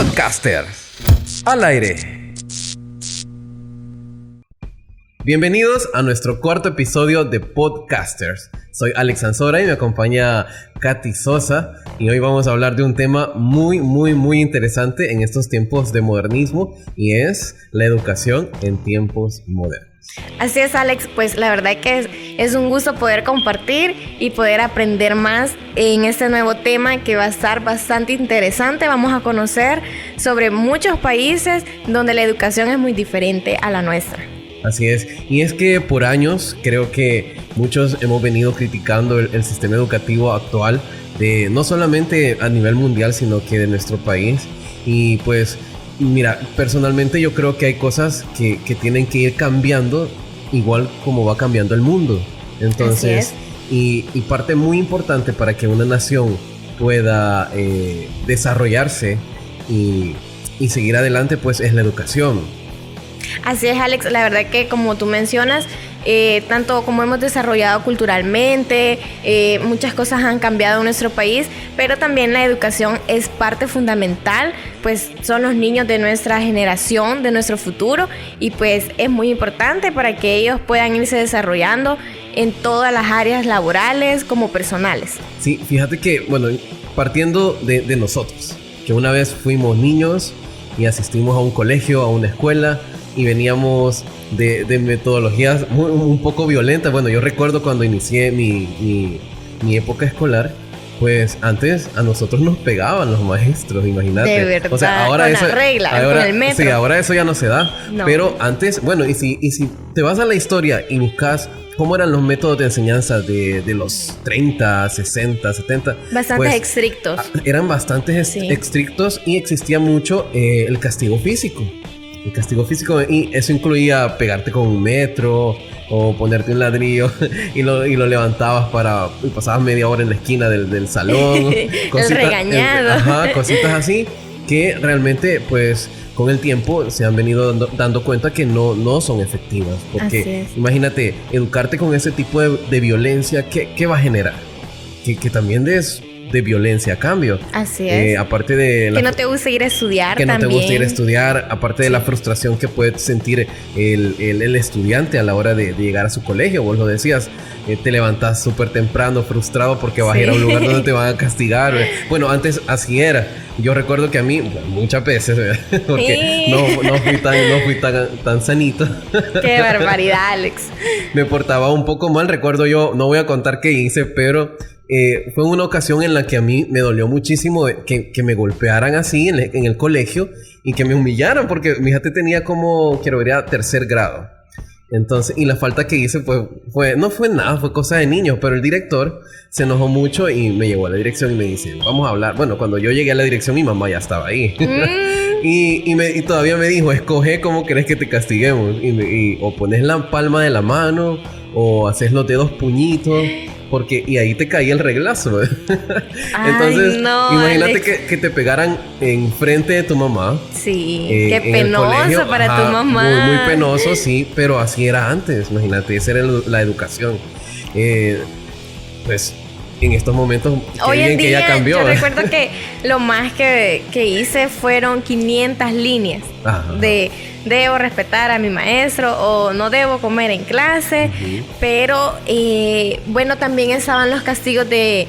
Podcaster al aire. Bienvenidos a nuestro cuarto episodio de Podcasters. Soy Alex Ansora y me acompaña Katy Sosa. Y hoy vamos a hablar de un tema muy interesante en estos tiempos de modernismo. Y es la educación en tiempos modernos. Así es, Alex, pues la verdad que es un gusto poder compartir y poder aprender más en este nuevo tema que va a estar bastante interesante. Vamos a conocer sobre muchos países donde la educación es muy diferente a la nuestra. Así es, y es que por años creo que muchos hemos venido criticando el sistema educativo actual, no solamente a nivel mundial, sino que de nuestro país. Y pues mira, personalmente yo creo que hay cosas que tienen que ir cambiando igual como va cambiando el mundo. Entonces, y parte muy importante para que una nación pueda desarrollarse y seguir adelante, pues es la educación. Así es, Alex, la verdad que como tú mencionas, tanto como hemos desarrollado culturalmente, muchas cosas han cambiado en nuestro país, pero también la educación es parte fundamental, pues son los niños de nuestra generación, de nuestro futuro, y pues es muy importante para que ellos puedan irse desarrollando en todas las áreas laborales como personales. Sí, fíjate que, bueno, partiendo de nosotros, que una vez fuimos niños y asistimos a un colegio, a una escuela, y veníamos de metodologías un poco violentas. Bueno, yo recuerdo cuando inicié mi época escolar, pues antes a nosotros nos pegaban los maestros, imagínate. De verdad, o sea, ahora con eso, la regla, ahora, con el metro. Sí, ahora eso ya no se da. No. Pero antes, bueno, y si te vas a la historia y buscas cómo eran los métodos de enseñanza de los 30, 60, 70. Bastante pues, estrictos. Eran bastante estrictos y existía mucho el castigo físico. El castigo físico, y eso incluía pegarte con un metro o ponerte un ladrillo y lo levantabas y pasabas media hora en la esquina del salón. El regañado. Cositas así que realmente pues con el tiempo se han venido dando cuenta que no son efectivas. Porque imagínate, educarte con ese tipo de violencia, ¿qué va a generar? Que también de violencia a cambio. Así es. Aparte de que no te guste ir a estudiar que también. No te guste ir a estudiar, aparte de la frustración que puede sentir el estudiante a la hora de llegar a su colegio. Vos lo decías, te levantas súper temprano, frustrado porque vas a ir a un lugar donde te van a castigar. Bueno, antes así era. Yo recuerdo que a mí, muchas veces, porque no fui tan sanito. ¡Qué barbaridad, Alex! Me portaba un poco mal, recuerdo yo, no voy a contar qué hice, pero fue una ocasión en la que a mí me dolió muchísimo que me golpearan así en el colegio y que me humillaran, porque fíjate, tenía como, quiero ver, a tercer grado. Entonces, y la falta que hice no fue nada, fue cosa de niños, pero el director se enojó mucho y me llevó a la dirección y me dice, vamos a hablar. Bueno, cuando yo llegué a la dirección, mi mamá ya estaba ahí. Y todavía me dijo, escoge cómo querés que te castiguemos. O pones la palma de la mano, o haces los dedos puñitos, y ahí te caía el reglazo. Entonces, imagínate que te pegaran enfrente de tu mamá. Sí, qué penoso para tu mamá. Muy penoso, sí, pero así era antes. Imagínate, esa era la educación. Pues en estos momentos, hoy en día, que ya cambió. Yo recuerdo que lo más que hice fueron 500 líneas de debo respetar a mi maestro o no debo comer en clase. Pero bueno, también estaban los castigos de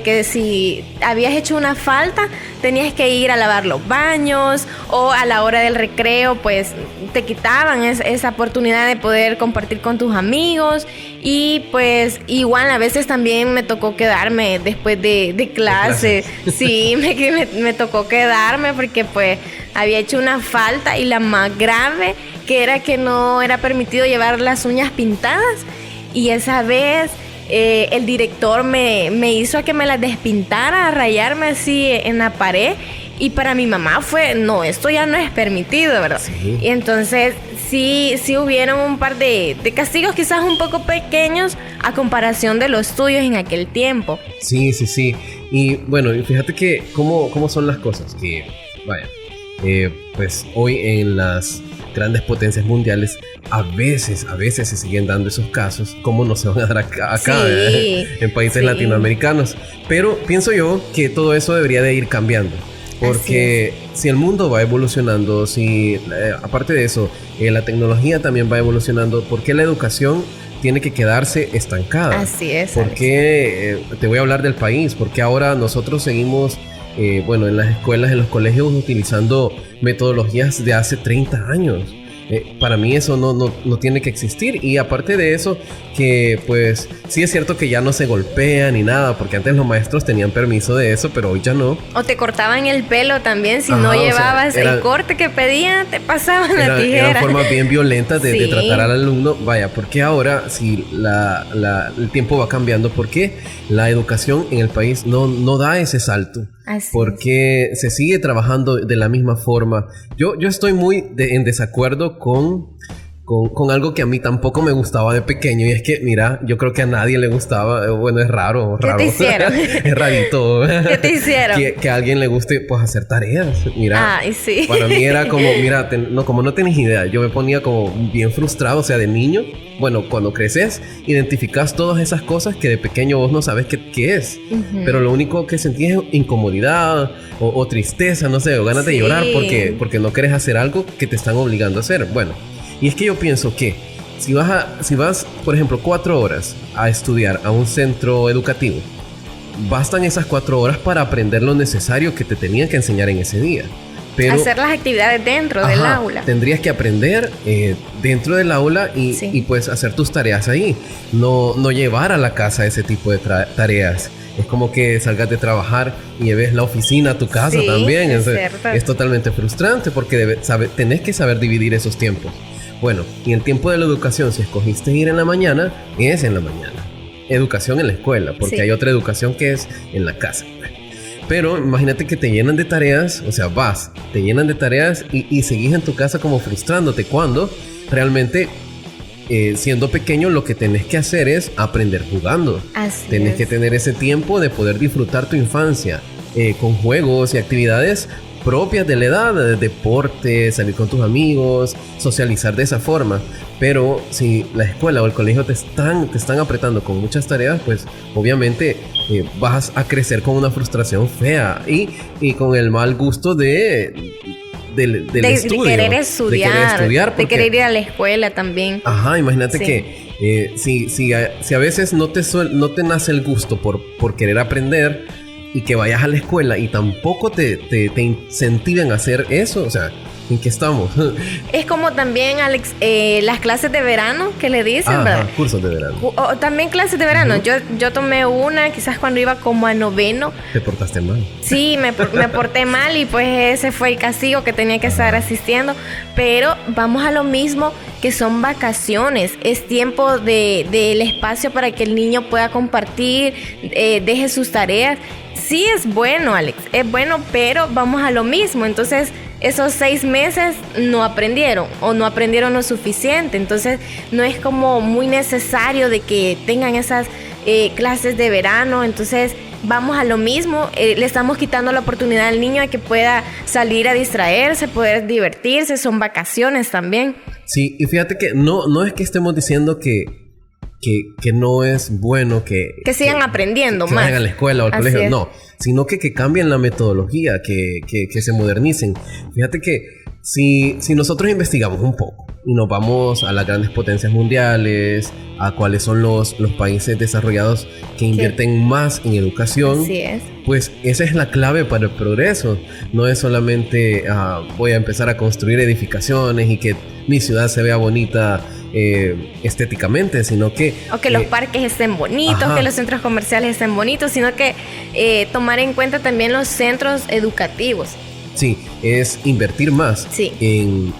que si habías hecho una falta tenías que ir a lavar los baños, o a la hora del recreo pues te quitaban esa oportunidad de poder compartir con tus amigos. Y pues igual a veces también me tocó quedarme después de clase. Sí, me tocó quedarme porque pues había hecho una falta, y la más grave que era que no era permitido llevar las uñas pintadas, y esa vez el director me hizo a que me las despintara, a rayarme así en la pared. Y para mi mamá fue, no, esto ya no es permitido, ¿verdad? Sí. Y entonces sí hubieron un par de castigos quizás un poco pequeños a comparación de los tuyos en aquel tiempo. Sí. Y bueno, fíjate que cómo son las cosas. Que, vaya, pues hoy en las grandes potencias mundiales a veces se siguen dando esos casos, como no se van a dar acá en países latinoamericanos. Pero pienso yo que todo eso debería de ir cambiando. Porque si el mundo va evolucionando, si aparte de eso, la tecnología también va evolucionando, ¿por qué la educación tiene que quedarse estancada? Así es. ¿Por qué? Te voy a hablar del país. Porque ahora nosotros seguimos, en las escuelas, en los colegios, utilizando metodologías de hace 30 años. Para mí eso no tiene que existir. Y aparte de eso, que pues sí es cierto que ya no se golpean ni nada, porque antes los maestros tenían permiso de eso, pero hoy ya no. O te cortaban el pelo también. Si no llevabas el corte que pedían, te pasaban la tijera. Eran formas bien violentas de tratar al alumno. Vaya, porque ahora si el tiempo va cambiando, ¿por qué la educación en el país no da ese salto? Porque se sigue trabajando de la misma forma. Yo estoy muy en desacuerdo con algo que a mí tampoco me gustaba de pequeño, y es que, mira, yo creo que a nadie le gustaba. Bueno, es raro. ¿Qué te hicieron? Es rarito. ¿Qué te hicieron? Que a alguien le guste, pues, hacer tareas. Mira, sí. Para mí era como, mira, como no tenés idea, yo me ponía como bien frustrado, o sea, de niño. Bueno, cuando creces, identificas todas esas cosas que de pequeño vos no sabes qué es. Uh-huh. Pero lo único que sentís es incomodidad o tristeza, no sé, o ganas de llorar porque no querés hacer algo que te están obligando a hacer. Bueno, y es que yo pienso que si vas, por ejemplo, 4 horas a estudiar a un centro educativo, bastan esas 4 horas para aprender lo necesario que te tenían que enseñar en ese día. Pero, hacer las actividades dentro del aula. Tendrías que aprender dentro del aula y pues hacer tus tareas ahí. No llevar a la casa ese tipo de tareas. Es como que salgas de trabajar y lleves la oficina a tu casa también. Es totalmente frustrante porque tenés que saber dividir esos tiempos. Bueno, y el tiempo de la educación, si escogiste ir en la mañana, es en la mañana. Educación en la escuela, porque hay otra educación que es en la casa. Pero imagínate que te llenan de tareas, o sea, te llenan de tareas y seguís en tu casa como frustrándote, cuando realmente, siendo pequeño, lo que tenés que hacer es aprender jugando. Tenés que tener ese tiempo de poder disfrutar tu infancia con juegos y actividades propias de la edad, de deporte, salir con tus amigos, socializar de esa forma. Pero si la escuela o el colegio te están apretando con muchas tareas, pues obviamente vas a crecer con una frustración fea y con el mal gusto del estudio. De querer estudiar. De querer ir a la escuela también. Ajá, imagínate que si a veces no te nace el gusto por querer aprender, y que vayas a la escuela y tampoco te incentiven a hacer eso, o sea, ¿en qué estamos? Es como también, Alex, las clases de verano que le dicen, ¿verdad? Cursos de verano. También clases de verano. Uh-huh. Yo tomé una, quizás cuando iba como a 9º. ¿Te portaste mal? Sí, me porté mal y pues ese fue el castigo que tenía que estar asistiendo. Pero vamos a lo mismo, que son vacaciones. Es tiempo del espacio para que el niño pueda compartir, deje sus tareas. Sí es bueno, Alex, es bueno, pero vamos a lo mismo. Entonces, esos 6 meses no aprendieron o no aprendieron lo suficiente. Entonces, no es como muy necesario de que tengan esas clases de verano. Entonces, vamos a lo mismo. Le estamos quitando la oportunidad al niño de que pueda salir a distraerse, poder divertirse. Son vacaciones también. Sí, y fíjate que no es que estemos diciendo que no es bueno que sigan aprendiendo más. Que vayan a la escuela o al colegio. No, sino que cambien la metodología, que se modernicen. Fíjate que si nosotros investigamos un poco y nos vamos a las grandes potencias mundiales, a cuáles son los países desarrollados que invierten más en educación, pues esa es la clave para el progreso. No es solamente voy a empezar a construir edificaciones y que mi ciudad se vea bonita estéticamente, sino que los parques estén bonitos, que los centros comerciales estén bonitos, sino que tomar en cuenta también los centros educativos. Sí, es invertir más en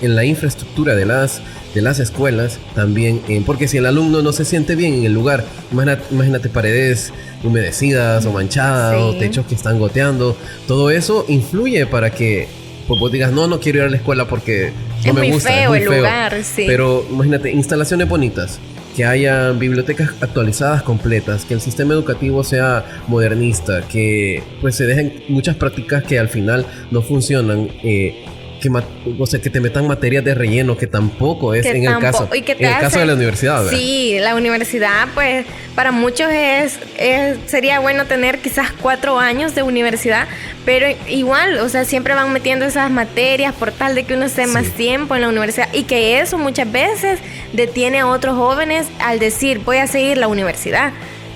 la infraestructura de las escuelas también, porque si el alumno no se siente bien en el lugar, imagínate paredes humedecidas o manchadas, o techos que están goteando, todo eso influye para que vos digas, no quiero ir a la escuela porque no me gusta, es muy feo el lugar, Pero imagínate, instalaciones bonitas, que haya bibliotecas actualizadas completas, que el sistema educativo sea modernista, que pues se dejen muchas prácticas que al final no funcionan, o sea, que te metan materias de relleno, que tampoco es en el caso de la universidad, ¿verdad? Sí, la universidad, pues, para muchos sería bueno tener quizás 4 años de universidad, pero igual, o sea, siempre van metiendo esas materias por tal de que uno esté más tiempo en la universidad, y que eso muchas veces detiene a otros jóvenes al decir, voy a seguir la universidad.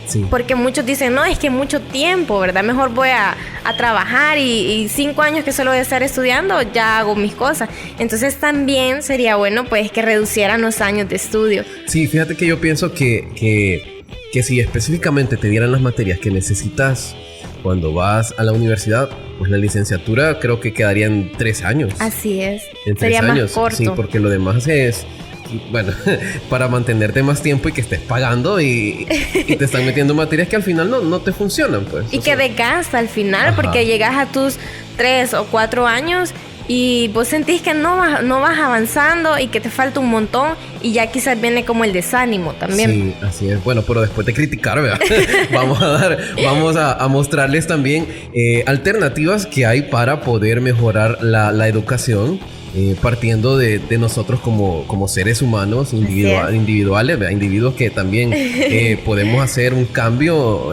Sí. Porque muchos dicen, no, es que mucho tiempo, ¿verdad? Mejor voy a trabajar y 5 años que solo voy a estar estudiando, ya hago mis cosas. Entonces también sería bueno, pues, que reducieran los años de estudio. Sí, fíjate que yo pienso que si específicamente te dieran las materias que necesitas cuando vas a la universidad, pues la licenciatura creo que quedaría en 3 años. Así es. En 3 sería años. Más corto. Sí, porque lo demás es... Bueno, para mantenerte más tiempo y que estés pagando y te están metiendo materias que al final no te funcionan, pues. Y que desgasta al final, porque llegas a tus 3 o 4 años y vos sentís que no vas avanzando y que te falta un montón, y ya quizás viene como el desánimo también. Sí, así es. Bueno, pero después de criticar, ¿verdad? vamos a mostrarles también alternativas que hay para poder mejorar la educación. Partiendo de nosotros como seres humanos individuales, ¿verdad? Individuos que también podemos hacer un cambio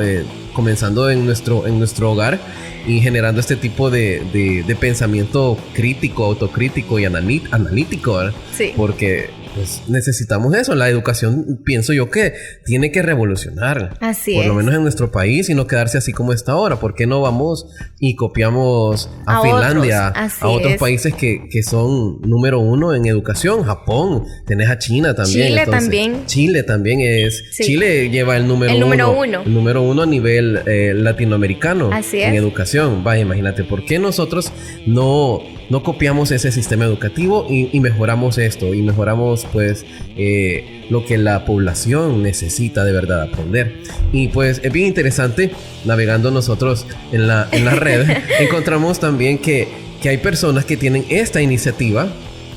comenzando en nuestro hogar y generando este tipo de pensamiento crítico, autocrítico y analítico, ¿verdad? Sí. Porque pues necesitamos eso. La educación, pienso yo, que tiene que revolucionar. Así por es. lo menos en nuestro país, y no quedarse así como está ahora. ¿Por qué no vamos y copiamos a Finlandia, a otros países que son número 1 en educación? Japón, tenés a China también. Chile también es... Sí. Chile lleva el número 1. El número 1 a nivel latinoamericano. Así en educación. Vaya, imagínate, ¿por qué nosotros no copiamos ese sistema educativo y mejoramos esto? Y mejoramos pues lo que la población necesita de verdad aprender. Y pues es bien interesante, navegando nosotros en la red, encontramos también que hay personas que tienen esta iniciativa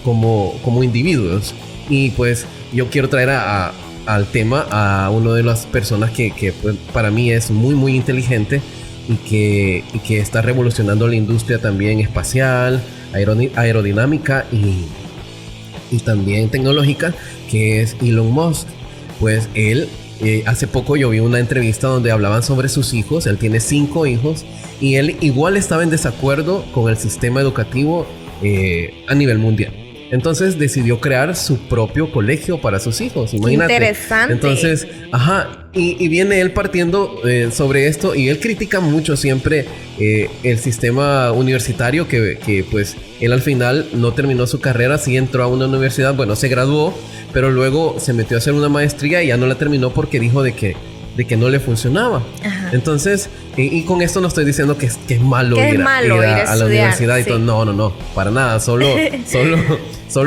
como individuos. Y pues yo quiero traer al tema a una de las personas que pues, para mí es muy muy inteligente y que está revolucionando la industria también espacial, aerodinámica y también tecnológica, que es Elon Musk. Pues él, hace poco yo vi una entrevista donde hablaban sobre sus hijos. Él tiene 5 hijos y él igual estaba en desacuerdo con el sistema educativo a nivel mundial. Entonces decidió crear su propio colegio para sus hijos. Imagínate. Interesante. Entonces, y viene él partiendo sobre esto, y él critica mucho siempre el sistema universitario que pues él al final no terminó su carrera, sí entró a una universidad, bueno, se graduó, pero luego se metió a hacer una maestría y ya no la terminó porque dijo de que no le funcionaba. Ajá. Entonces, y con esto no estoy diciendo que es malo ir a la universidad y todo. No, para nada. Solo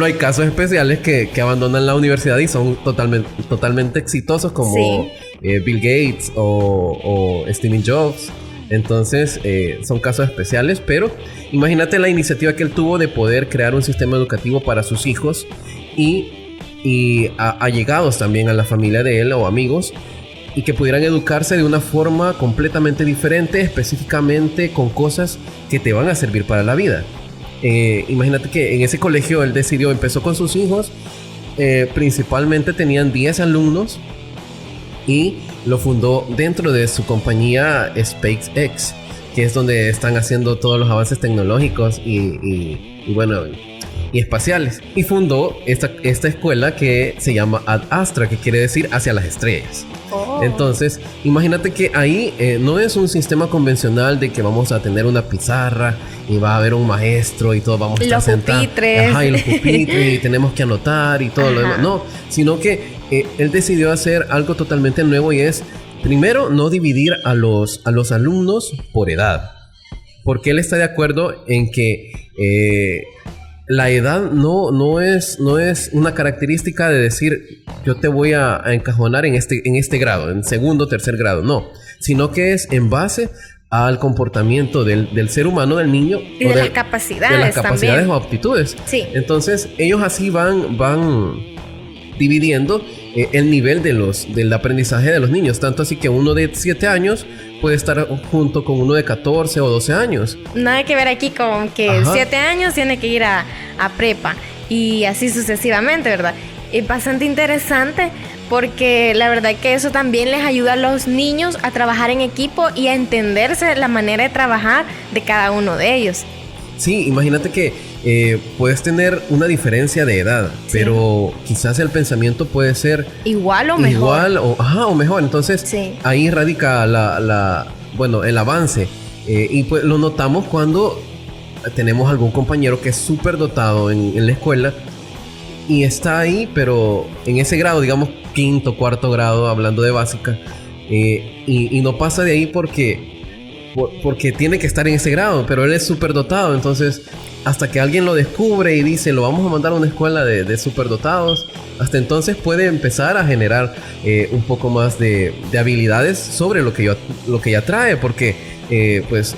hay casos especiales que abandonan la universidad y son totalmente exitosos, como Bill Gates o Steve Jobs. Entonces, son casos especiales, pero imagínate la iniciativa que él tuvo de poder crear un sistema educativo para sus hijos y allegados también a la familia de él o amigos, y que pudieran educarse de una forma completamente diferente, específicamente con cosas que te van a servir para la vida. Imagínate que en ese colegio él empezó con sus hijos, principalmente tenían 10 alumnos, y lo fundó dentro de su compañía SpaceX, que es donde están haciendo todos los avances tecnológicos y espaciales. Y fundó esta escuela que se llama Ad Astra, que quiere decir hacia las estrellas. Oh. Entonces, imagínate que ahí no es un sistema convencional de que vamos a tener una pizarra y va a haber un maestro y todos vamos a estar sentados. Y los pupitres y tenemos que anotar y todo lo demás. No, sino que él decidió hacer algo totalmente nuevo, y es, primero, no dividir a los alumnos por edad. Porque él está de acuerdo en que la edad no es una característica de decir yo te voy a encajonar en este grado, en segundo o tercer grado, no, sino que es en base al comportamiento del ser humano, del niño, y de las capacidades también. O aptitudes. Sí. Entonces ellos así van dividiendo el nivel del aprendizaje de los niños. Tanto así que uno de 7 años puede estar junto con uno de 14 o 12 años. Nada que ver aquí con que 7 años tiene que ir a prepa y así sucesivamente, ¿verdad? Es bastante interesante porque la verdad que eso también les ayuda a los niños a trabajar en equipo y a entenderse la manera de trabajar de cada uno de ellos. Sí, imagínate que puedes tener una diferencia de edad, pero quizás el pensamiento puede ser igual o mejor. Igual o mejor. Entonces, ahí radica el avance. Y pues lo notamos cuando tenemos algún compañero que es súper dotado en la escuela y está ahí, pero en ese grado, digamos, 5º, 4º grado, hablando de básica, y no pasa de ahí porque tiene que estar en ese grado, pero él es súper dotado. Entonces, hasta que alguien lo descubre y dice, lo vamos a mandar a una escuela de superdotados, hasta entonces puede empezar a generar un poco más de habilidades sobre lo que ya trae, porque pues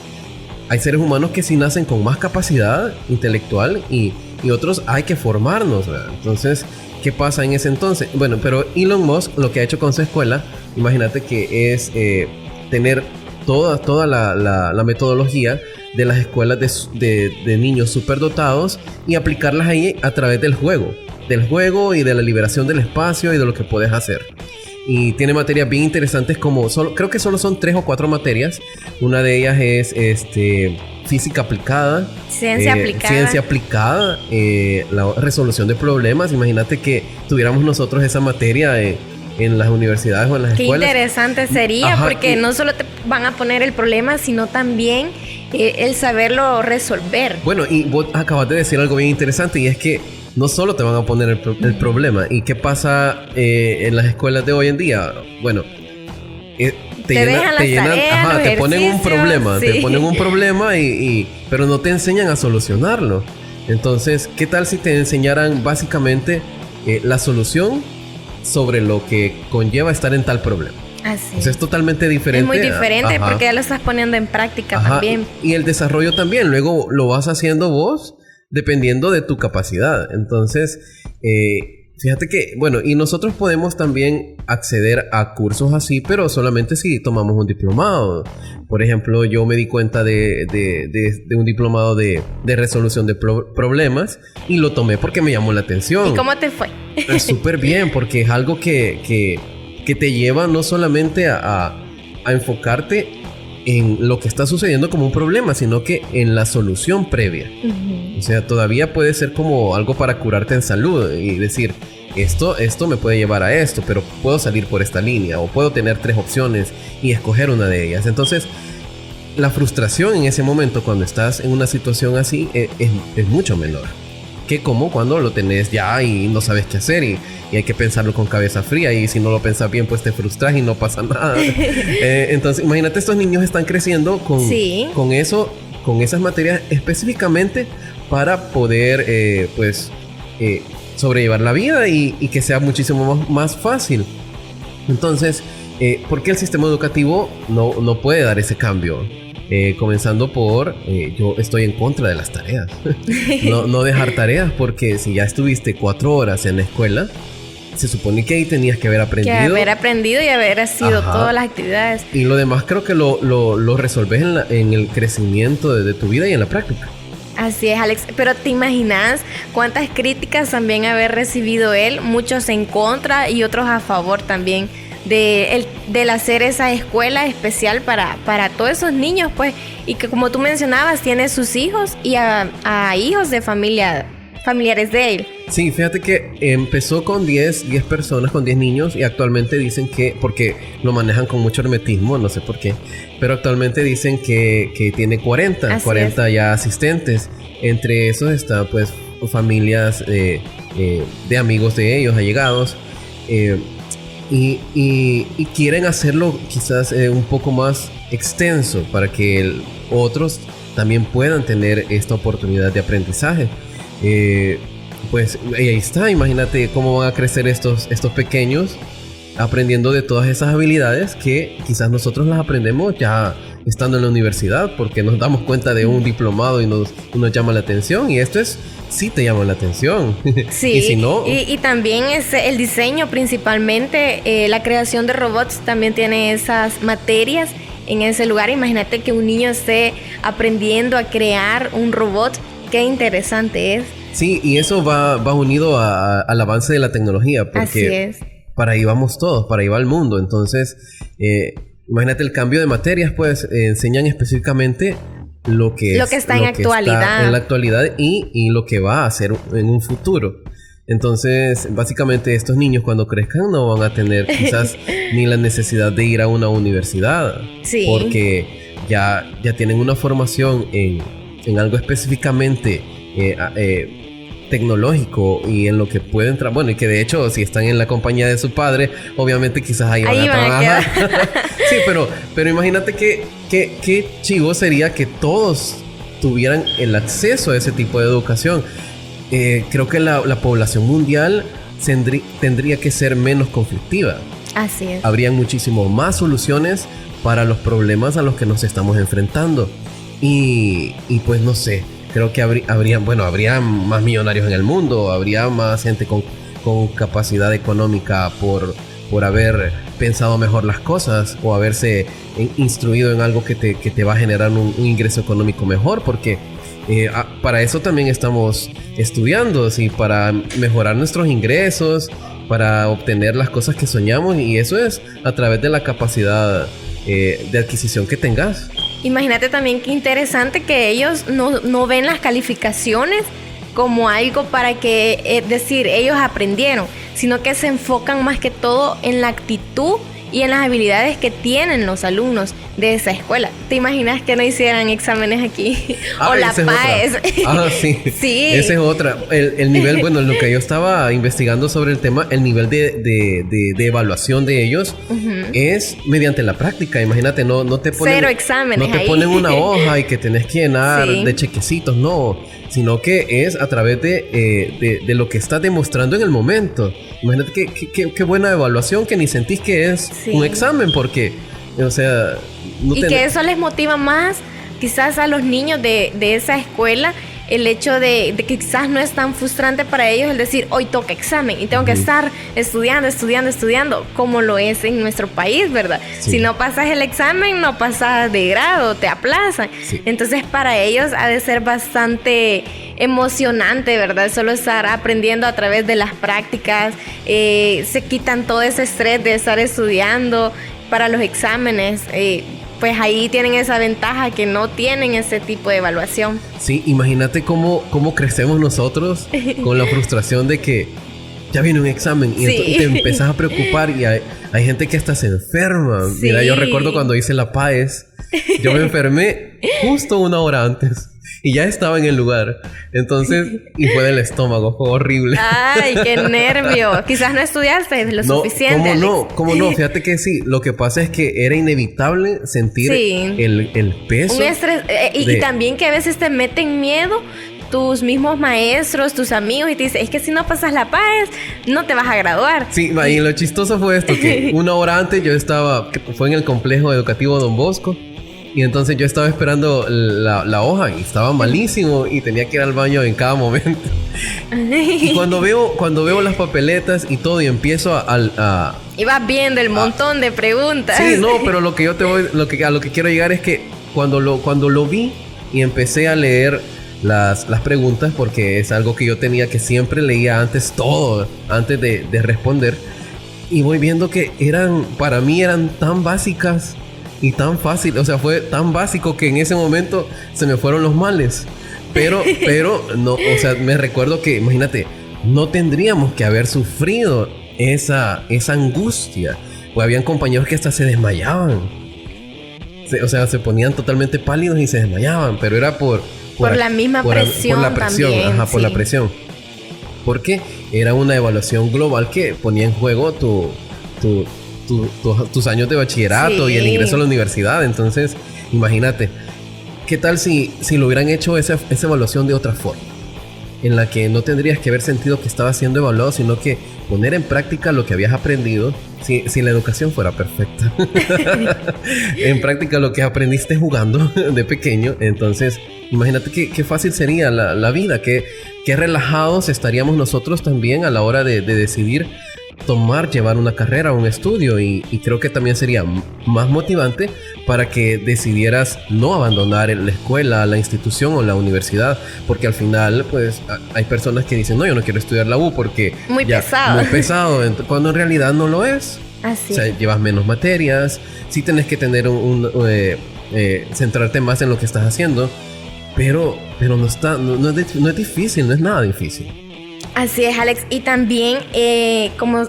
hay seres humanos que sí nacen con más capacidad intelectual y otros hay que formarnos, ¿verdad? Entonces, ¿qué pasa en ese entonces? Bueno, pero Elon Musk lo que ha hecho con su escuela, imagínate que es tener toda la metodología de las escuelas de niños superdotados y aplicarlas ahí a través del juego y de la liberación del espacio y de lo que puedes hacer. Y tiene materias bien interesantes como creo que solo son 3 o 4 materias. Una de ellas es física aplicada, ciencia aplicada, la resolución de problemas. Imagínate que tuviéramos nosotros esa materia en las universidades o en las escuelas. Qué interesante sería, porque no solo te van a poner el problema, sino también el saberlo resolver. Bueno, y vos acabas de decir algo bien interesante, y es que no solo te van a poner el problema. ¿Y qué pasa en las escuelas de hoy en día? Bueno, te ponen un problema, te ponen un problema pero no te enseñan a solucionarlo. Entonces, ¿qué tal si te enseñaran básicamente la solución sobre lo que conlleva estar en tal problema? Así. O sea, es totalmente diferente. Es muy diferente porque ya lo estás poniendo en práctica también. Y el desarrollo también, luego lo vas haciendo vos dependiendo de tu capacidad. Entonces, fíjate que, bueno, y nosotros podemos también acceder a cursos así, pero solamente si tomamos un diplomado. Por ejemplo, yo me di cuenta de un diplomado de resolución de problemas y lo tomé porque me llamó la atención. ¿Y cómo te fue? Súper bien, porque es algo que te lleva no solamente a enfocarte en lo que está sucediendo como un problema, sino que en la solución previa. O sea, todavía puede ser como algo para curarte en salud y decir, esto me puede llevar a esto, pero puedo salir por esta línea, o puedo tener 3 opciones y escoger una de ellas. Entonces, la frustración en ese momento cuando estás en una situación así es mucho menor que como cuando lo tenés ya y no sabes qué hacer y hay que pensarlo con cabeza fría, y si no lo pensas bien pues te frustras y no pasa nada. Entonces imagínate, estos niños están creciendo con eso, con esas materias específicamente para poder sobrellevar la vida y que sea muchísimo más fácil. Entonces, ¿por qué el sistema educativo no puede dar ese cambio? Comenzando por, yo estoy en contra de las tareas. no dejar tareas, porque si ya estuviste 4 horas en la escuela, se supone que ahí tenías que haber aprendido. Y haber sido todas las actividades. Y lo demás creo que lo resolves en el crecimiento de tu vida y en la práctica. Así es, Alex. Pero ¿te imaginas cuántas críticas también haber recibido él? Muchos en contra y otros a favor también del hacer esa escuela especial para todos esos niños, pues, y que, como tú mencionabas, tiene sus hijos y a hijos de familiares de él. Sí, fíjate que empezó con 10 personas, con 10 niños, y actualmente dicen que, porque lo manejan con mucho hermetismo, no sé por qué, pero actualmente dicen que tiene 40 ya asistentes. Entre esos está pues familias de amigos de ellos, allegados, y quieren hacerlo quizás un poco más extenso para que otros también puedan tener esta oportunidad de aprendizaje. Pues ahí está, imagínate cómo van a crecer estos pequeños aprendiendo de todas esas habilidades que quizás nosotros las aprendemos ya estando en la universidad, porque nos damos cuenta de un diplomado y nos llama la atención, y esto sí te llama la atención. Sí, y si no... y también es el diseño principalmente, la creación de robots también tiene esas materias en ese lugar. Imagínate que un niño esté aprendiendo a crear un robot, qué interesante es. Sí, y eso va unido al avance de la tecnología, porque así es. Para ahí vamos todos, para ahí va el mundo. Entonces, imagínate el cambio de materias, pues enseñan específicamente lo que está en la actualidad y lo que va a hacer en un futuro. Entonces, básicamente estos niños cuando crezcan no van a tener quizás ni la necesidad de ir a una universidad. Sí. Porque ya tienen una formación en algo específicamente tecnológico y en lo que pueden entrar. Bueno, y que de hecho, si están en la compañía de su padre, obviamente quizás ahí van a trabajar. Sí, pero imagínate qué chivo sería que todos tuvieran el acceso a ese tipo de educación. Creo que la población mundial tendría que ser menos conflictiva. Así es. Habrían muchísimo más soluciones para los problemas a los que nos estamos enfrentando. Y pues no sé, creo que habría más millonarios en el mundo, habría más gente con capacidad económica por haber pensado mejor las cosas o haberse instruido en algo que te va a generar un ingreso económico mejor, porque para eso también estamos estudiando, ¿sí? Para mejorar nuestros ingresos, para obtener las cosas que soñamos, y eso es a través de la capacidad de adquisición que tengas. Imagínate también qué interesante que ellos no ven las calificaciones como algo para que, decir, ellos aprendieron, sino que se enfocan más que todo en la actitud y en las habilidades que tienen los alumnos de esa escuela. ¿Te imaginas que no hicieran exámenes aquí? O la PAES. Sí. Sí. Esa es otra. El nivel, bueno, lo que yo estaba investigando sobre el tema, el nivel de evaluación de ellos es mediante la práctica. Imagínate, no te ponen... Cero exámenes no te ahí. ponen una hoja y que tenés que llenar de chequecitos, no. Sino que es a través de lo que estás demostrando en el momento. Imagínate qué buena evaluación, que ni sentís que es un examen, porque, o sea... que eso les motiva más quizás a los niños de esa escuela, el hecho de que quizás no es tan frustrante para ellos el decir, hoy toca examen y tengo que estar estudiando, como lo es en nuestro país, ¿verdad? Sí. Si no pasas el examen, no pasas de grado, te aplazan. Sí. Entonces, para ellos ha de ser bastante emocionante, ¿verdad? Solo estar aprendiendo a través de las prácticas, se quitan todo ese estrés de estar estudiando para los exámenes, pues ahí tienen esa ventaja que no tienen ese tipo de evaluación. Sí, imagínate cómo crecemos nosotros con la frustración de que ya viene un examen y te empezás a preocupar, y hay gente que hasta se enferma. Sí. Mira, yo recuerdo cuando hice la PAES, yo me enfermé justo 1 hora antes. Y ya estaba en el lugar. Entonces, y fue del estómago. Fue horrible. ¡Ay, qué nervio! Quizás no estudiaste lo suficiente. ¿Cómo no? Fíjate que sí. Lo que pasa es que era inevitable sentir el peso. Un estrés. Y también que a veces te meten miedo tus mismos maestros, tus amigos, y te dicen, es que si no pasas la PAES, no te vas a graduar. Sí, y lo chistoso fue esto, que 1 hora antes yo fue en el complejo educativo Don Bosco. Y entonces yo estaba esperando la hoja y estaba malísimo y tenía que ir al baño en cada momento. Y cuando veo las papeletas y todo y empiezo a y vas viendo el montón de preguntas. Sí, no, pero a lo que quiero llegar es que cuando lo vi y empecé a leer las preguntas, porque es algo que yo tenía, que siempre leía antes de responder, y voy viendo que para mí eran tan básicas y tan fácil, o sea, fue tan básico que en ese momento se me fueron los males. Pero no, o sea, me recuerdo que, imagínate, no tendríamos que haber sufrido esa angustia. Pues habían compañeros que hasta se desmayaban. O sea, se ponían totalmente pálidos y se desmayaban, pero era por la misma presión. Por la presión, también, por la presión. Porque era una evaluación global que ponía en juego tus años de bachillerato y el ingreso a la universidad. Entonces, imagínate, ¿qué tal si lo hubieran hecho esa evaluación de otra forma? en la que no tendrías que haber sentido que estabas siendo evaluado, sino que poner en práctica lo que habías aprendido, si la educación fuera perfecta. En práctica lo que aprendiste jugando de pequeño. Entonces, imagínate qué fácil sería la vida, qué relajados estaríamos nosotros también a la hora de decidir llevar una carrera, un estudio, y creo que también sería más motivante para que decidieras no abandonar la escuela, la institución o la universidad, porque al final pues hay personas que dicen no, yo no quiero estudiar la U porque muy pesado, cuando en realidad no lo es. Así. O sea, llevas menos materias, sí tienes que tener centrarte más en lo que estás haciendo, pero no es difícil, no es nada difícil. Así es, Alex. Y también, como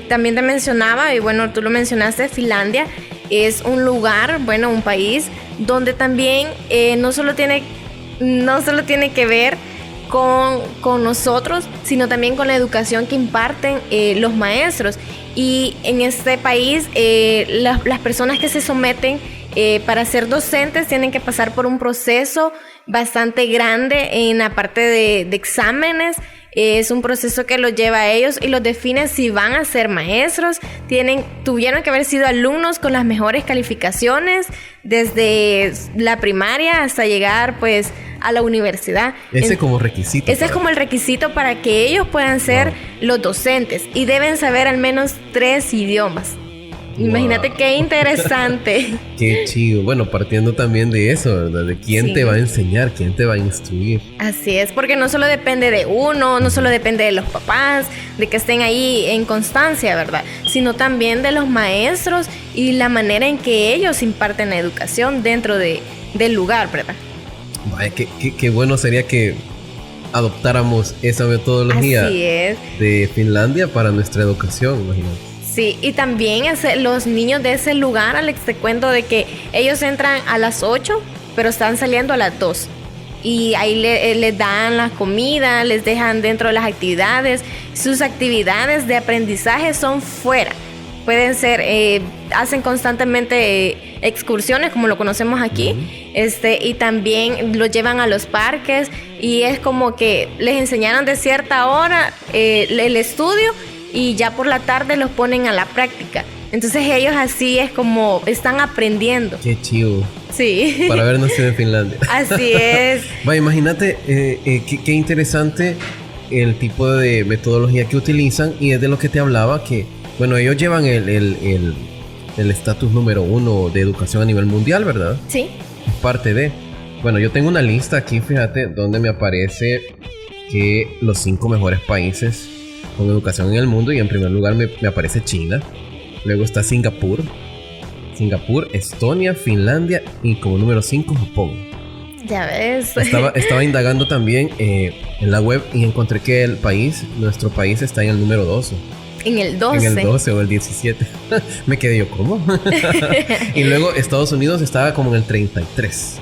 también te mencionaba, y bueno, tú lo mencionaste, Finlandia es un lugar, bueno, un país donde también no solo tiene que ver con nosotros, sino también con la educación que imparten los maestros. Y en este país, las personas que se someten para ser docentes tienen que pasar por un proceso bastante grande en la parte de exámenes. Es un proceso que los lleva a ellos y los define si van a ser maestros. Tuvieron que haber sido alumnos con las mejores calificaciones desde la primaria hasta llegar pues a la universidad. Ese como requisito. Ese es como el requisito para que ellos puedan ser los docentes, y deben saber al menos 3 idiomas. Wow. Imagínate qué interesante. Qué chido. Bueno, partiendo también de eso, ¿verdad? De quién te va a enseñar, quién te va a instruir. Así es, porque no solo depende de uno, no solo depende de los papás, de que estén ahí en constancia, ¿verdad? Sino también de los maestros y la manera en que ellos imparten la educación dentro del lugar, ¿verdad? Vaya, qué bueno sería que adoptáramos esa metodología de Finlandia para nuestra educación, imagínate. Sí, y también los niños de ese lugar, Alex, te cuento de que ellos entran a las 8, pero están saliendo a las 2. Y ahí les dan la comida, les dejan dentro de las actividades. Sus actividades de aprendizaje son fuera. Pueden ser, hacen constantemente excursiones, como lo conocemos aquí, y también los llevan a los parques, y es como que les enseñaron de cierta hora el estudio, y ya por la tarde los ponen a la práctica. Entonces ellos así es como están aprendiendo. Qué chido. Sí. Para haber nacido en Finlandia. Así es. Va, imagínate qué interesante el tipo de metodología que utilizan, y es de lo que te hablaba, que bueno, ellos llevan el estatus número 1 de educación a nivel mundial, ¿verdad? Sí. Es parte de... Bueno, yo tengo una lista aquí, fíjate, donde me aparece que los 5 mejores países con educación en el mundo, y en primer lugar me aparece China, luego está Singapur, Estonia, Finlandia, y como número 5 Japón. Ya ves. Estaba indagando también en la web y encontré que nuestro país está en el número 12. En el 12. En el 12 o el 17. Me quedé yo, ¿cómo? Y luego Estados Unidos estaba como en el 33.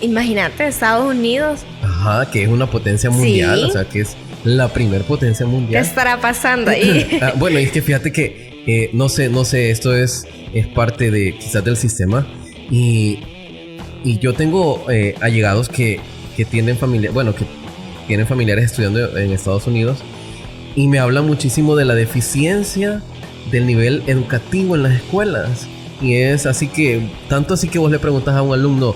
Imagínate, Estados Unidos. Ajá, que es una potencia mundial, sí. O sea, que es la primer potencia mundial. ¿Qué estará pasando ahí? Bueno, y es que fíjate que no sé, esto es parte de quizás del sistema, y yo tengo allegados que tienen familiares estudiando en Estados Unidos, y me hablan muchísimo de la deficiencia del nivel educativo en las escuelas, y es así que tanto así que vos le preguntas a un alumno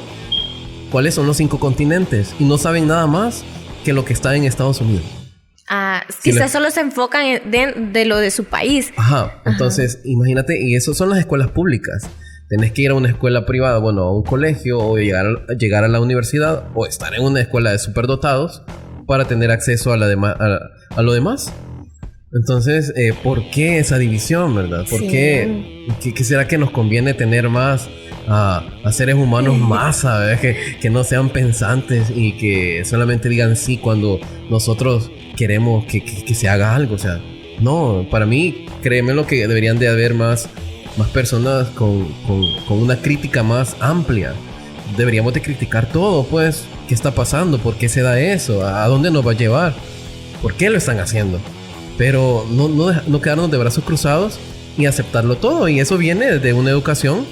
cuáles son los 5 continentes y no saben nada más que lo que está en Estados Unidos. Quizás solo se enfocan de lo de su país. Ajá, entonces imagínate, y eso son las escuelas públicas. Tenés que ir a una escuela privada, bueno, a un colegio, o llegar a la universidad, o estar en una escuela de superdotados para tener acceso a lo demás. Entonces, ¿por qué esa división, verdad? ¿Por qué? ¿Qué será que nos conviene tener más a seres humanos más, ¿sabes? Que no sean pensantes y que solamente digan sí cuando nosotros queremos que se haga algo? O sea, no, para mí, créeme lo que deberían de haber más personas con una crítica más amplia. Deberíamos de criticar todo, pues. ¿Qué está pasando? ¿Por qué se da eso? ¿A dónde nos va a llevar? ¿Por qué lo están haciendo? Pero no quedarnos de brazos cruzados y aceptarlo todo. Y eso viene de una educación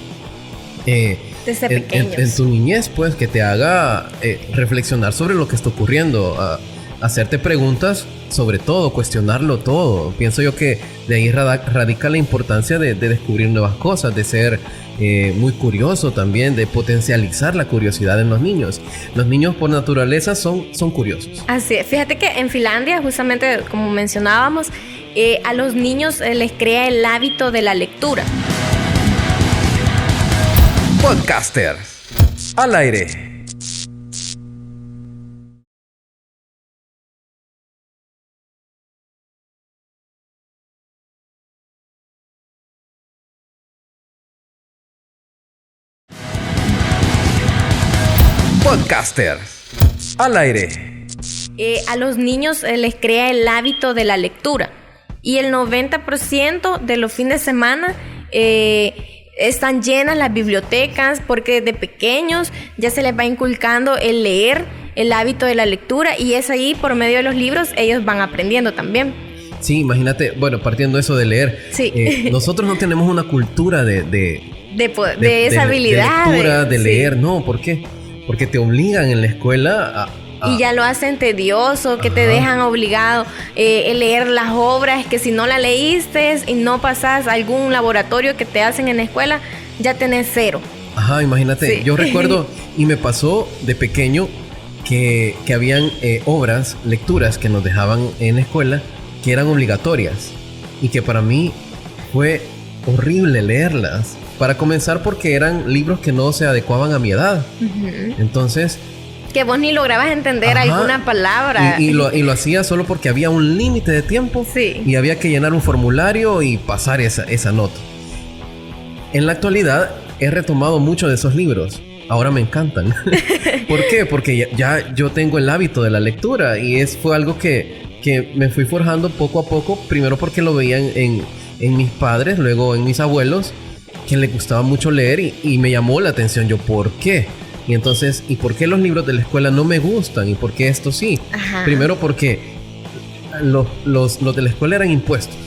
desde pequeños. En tu niñez, pues, que te haga reflexionar sobre lo que está ocurriendo. hacerte preguntas sobre todo, cuestionarlo todo. Pienso yo que de ahí radica la importancia de descubrir nuevas cosas, de ser muy curioso también, de potencializar la curiosidad en los niños. Los niños por naturaleza son curiosos. Así es. Fíjate que en Finlandia, justamente como mencionábamos, a los niños les crea el hábito de la lectura. Podcaster al aire. Podcaster al aire. A los niños les crea el hábito de la lectura. Y el 90% de los fines de semana están llenas las bibliotecas, porque desde pequeños ya se les va inculcando el leer, el hábito de la lectura, y es ahí por medio de los libros ellos van aprendiendo también. Sí, imagínate, bueno, partiendo de eso de leer, sí. Nosotros no tenemos una cultura de esa habilidad. De lectura, de leer, no, ¿por qué? Porque te obligan en la escuela y ya lo hacen tedioso, que te dejan obligado leer las obras, que si no la leíste y no pasas algún laboratorio que te hacen en la escuela, ya tenés 0. Ajá, imagínate, sí. Yo recuerdo, y me pasó de pequeño, que habían obras, lecturas que nos dejaban en la escuela, que eran obligatorias, y que para mí fue horrible leerlas. Para comenzar, porque eran libros que no se adecuaban a mi edad. Uh-huh. Entonces... que vos ni lograbas entender alguna palabra. Y lo hacía solo porque había un límite de tiempo. Sí. Y había que llenar un formulario y pasar esa nota. En la actualidad he retomado muchos de esos libros. Ahora me encantan. ¿Por qué? Porque ya yo tengo el hábito de la lectura. Y fue algo que me fui forjando poco a poco. Primero porque lo veían en mis padres, luego en mis abuelos, que les gustaba mucho leer, y me llamó la atención. Yo, ¿por qué? Y entonces, ¿y por qué los libros de la escuela no me gustan? ¿Y por qué esto sí? Ajá. Primero porque los de la escuela eran impuestos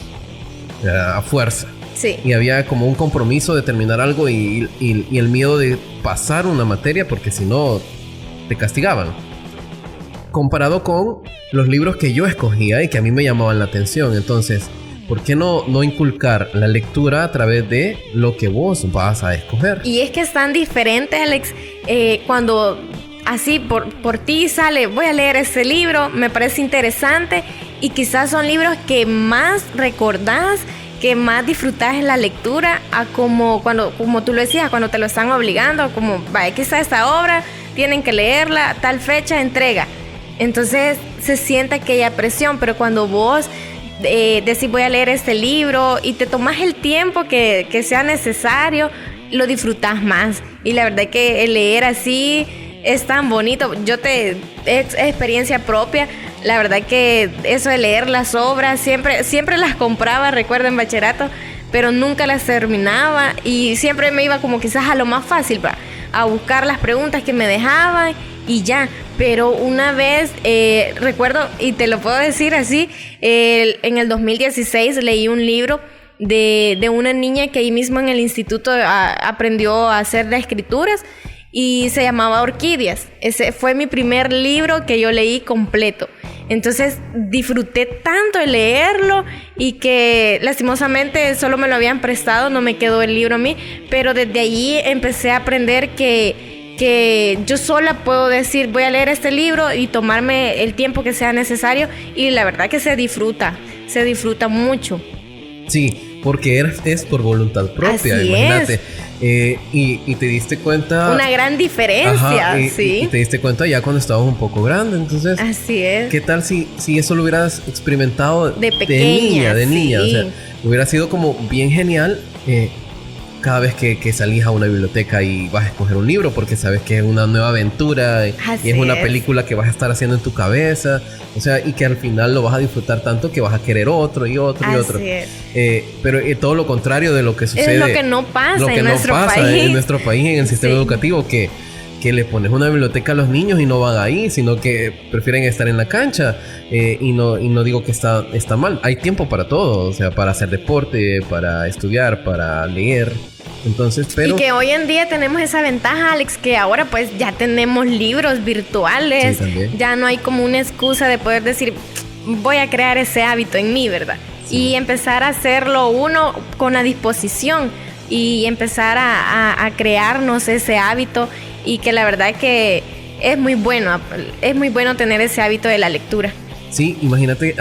a fuerza. Sí. Y había como un compromiso de terminar algo y el miedo de pasar una materia, porque si no te castigaban. Comparado con los libros que yo escogía y que a mí me llamaban la atención. Entonces, ¿por qué no inculcar la lectura a través de lo que vos vas a escoger? Y es que es tan diferente, Alex, cuando así por ti sale, voy a leer ese libro, me parece interesante, y quizás son libros que más recordás, que más disfrutás en la lectura, a como tú lo decías, cuando te lo están obligando, como, vaya, quizás esta obra tienen que leerla, tal fecha, entrega. Entonces se siente aquella presión, pero cuando vos decir voy a leer este libro y te tomas el tiempo que sea necesario, lo disfrutas más. Y la verdad que el leer así es tan bonito. Es experiencia propia. La verdad que eso de leer las obras, siempre las compraba, recuerdo, en bachillerato, pero nunca las terminaba, y siempre me iba como quizás a lo más fácil, a buscar las preguntas que me dejaban y ya. Pero una vez, recuerdo, y te lo puedo decir así, en el 2016 leí un libro de una niña que ahí mismo en el instituto aprendió a hacer las escrituras, y se llamaba Orquídeas. Ese fue mi primer libro que yo leí completo. Entonces disfruté tanto de leerlo, y que lastimosamente solo me lo habían prestado, no me quedó el libro a mí, pero desde allí empecé a aprender que yo sola puedo decir voy a leer este libro y tomarme el tiempo que sea necesario, y la verdad que se disfruta mucho. Sí, porque es por voluntad propia. Así imagínate. Y te diste cuenta... Una gran diferencia, sí. Y te diste cuenta ya cuando estabas un poco grande, entonces... Así es. ¿Qué tal si eso lo hubieras experimentado de pequeña? De niña. O sea, hubiera sido como bien genial cada vez que salís a una biblioteca y vas a escoger un libro, porque sabes que es una nueva aventura y es una película que vas a estar haciendo en tu cabeza, o sea, y que al final lo vas a disfrutar tanto que vas a querer otro y otro y otro. Pero todo lo contrario de lo que sucede, es lo que no pasa en nuestro país, en el sistema educativo, que le pones una biblioteca a los niños y no van ahí, sino que prefieren estar en la cancha. Y no digo que está mal. Hay tiempo para todo, o sea, para hacer deporte, para estudiar, para leer. Entonces, y que hoy en día tenemos esa ventaja, Alex, que ahora pues ya tenemos libros virtuales. Sí, ya no hay como una excusa de poder decir, voy a crear ese hábito en mí, ¿verdad? Sí. Y empezar a hacerlo uno con la disposición y empezar a crearnos ese hábito, y que la verdad que es muy bueno tener ese hábito de la lectura. Sí, imagínate,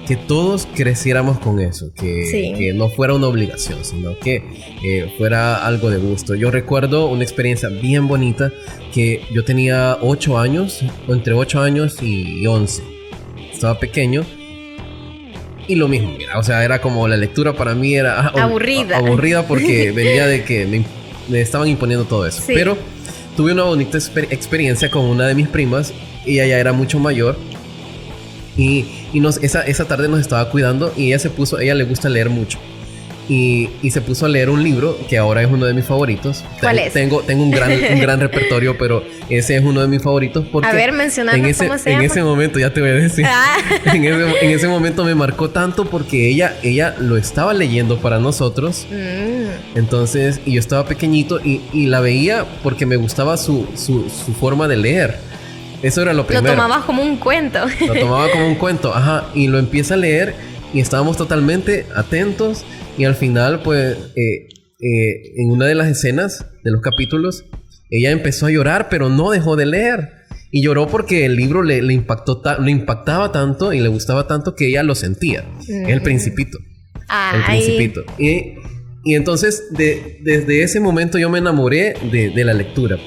que todos creciéramos con eso, que no fuera una obligación, sino que fuera algo de gusto. Yo recuerdo una experiencia bien bonita, que yo tenía 8 años, entre 8 años y 11. Estaba pequeño y lo mismo, mira, o sea, era como la lectura para mí era aburrida porque venía de que me estaban imponiendo todo eso. Sí. Pero tuve una bonita experiencia con una de mis primas. Ella ya era mucho mayor. Y esa tarde nos estaba cuidando, y ella le gusta leer mucho. Y se puso a leer un libro que ahora es uno de mis favoritos. ¿Cuál es? Tengo un gran repertorio, pero ese es uno de mis favoritos porque... A ver, mencionando cómo se llama. En ese momento, ya te voy a decir. En ese momento me marcó tanto porque ella lo estaba leyendo para nosotros. Entonces, y yo estaba pequeñito y la veía porque me gustaba su forma de leer. Eso era lo primero. Lo tomabas como un cuento. Lo tomaba como un cuento, y lo empieza a leer y estábamos totalmente atentos, y al final, pues, en una de las escenas de los capítulos, ella empezó a llorar, pero no dejó de leer. Y lloró porque el libro le impactaba tanto y le gustaba tanto que ella lo sentía. Es el Principito. El Principito. Y entonces, desde ese momento yo me enamoré de la lectura.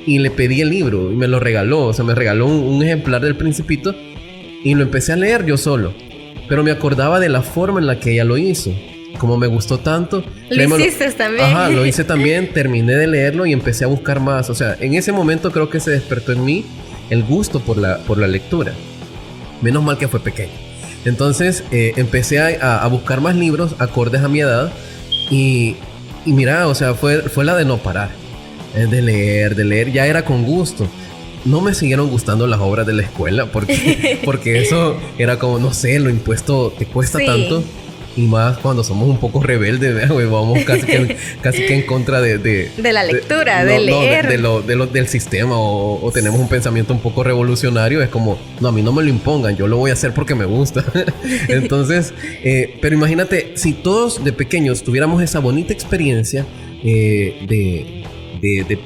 Y le pedí el libro y me lo regaló. O sea, me regaló un ejemplar del Principito y lo empecé a leer yo solo. Pero me acordaba de la forma en la que ella lo hizo. Como me gustó tanto. ¿Lo hiciste también? Lo hice también. Terminé de leerlo y empecé a buscar más. O sea, en ese momento creo que se despertó en mí el gusto por la lectura. Menos mal que fue pequeño. Entonces empecé a buscar más libros acordes a mi edad. Y mira, o sea, fue la de no parar. De leer, ya era con gusto. No me siguieron gustando las obras de la escuela porque eso era como, no sé, lo impuesto te cuesta tanto. Y más cuando somos un poco rebeldes, vamos casi que en contra de la lectura, de leer. Del sistema, o tenemos un pensamiento un poco revolucionario. Es como, no, a mí no me lo impongan, yo lo voy a hacer porque me gusta. Entonces, pero imagínate, si todos de pequeños tuviéramos esa bonita experiencia de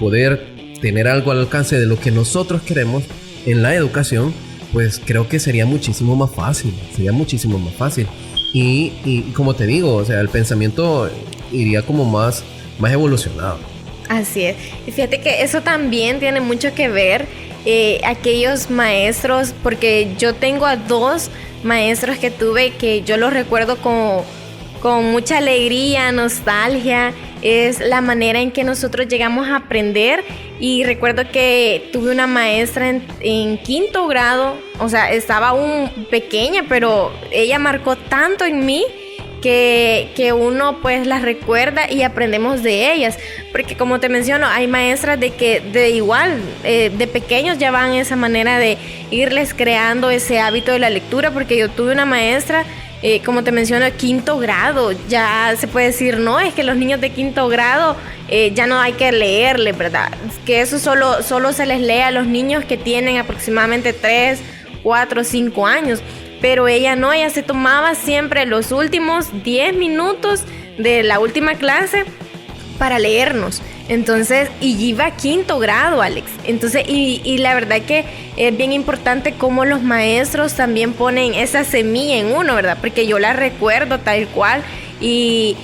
poder tener algo al alcance de lo que nosotros queremos en la educación, pues creo que sería muchísimo más fácil. Y como te digo, o sea, el pensamiento iría como más evolucionado. Así es. Y fíjate que eso también tiene mucho que ver aquellos maestros, porque yo tengo a 2 maestros que tuve que yo los recuerdo con mucha alegría, nostalgia. Es la manera en que nosotros llegamos a aprender. Y recuerdo que tuve una maestra en 5º grado, o sea, estaba aún pequeña, pero ella marcó tanto en mí que uno pues las recuerda y aprendemos de ellas. Porque como te menciono, hay maestras de pequeños ya van esa manera de irles creando ese hábito de la lectura, porque yo tuve una maestra como te menciono, 5º grado, ya se puede decir, no, es que los niños de 5º grado ya no hay que leerles, ¿verdad? Que eso solo se les lee a los niños que tienen aproximadamente 3, 4, 5 años. Pero ella no, ella se tomaba siempre los últimos 10 minutos de la última clase para leernos. Entonces, y iba a 5º grado, Alex. Entonces, y la verdad que es bien importante cómo los maestros también ponen esa semilla en uno, ¿verdad? Porque yo la recuerdo tal cual y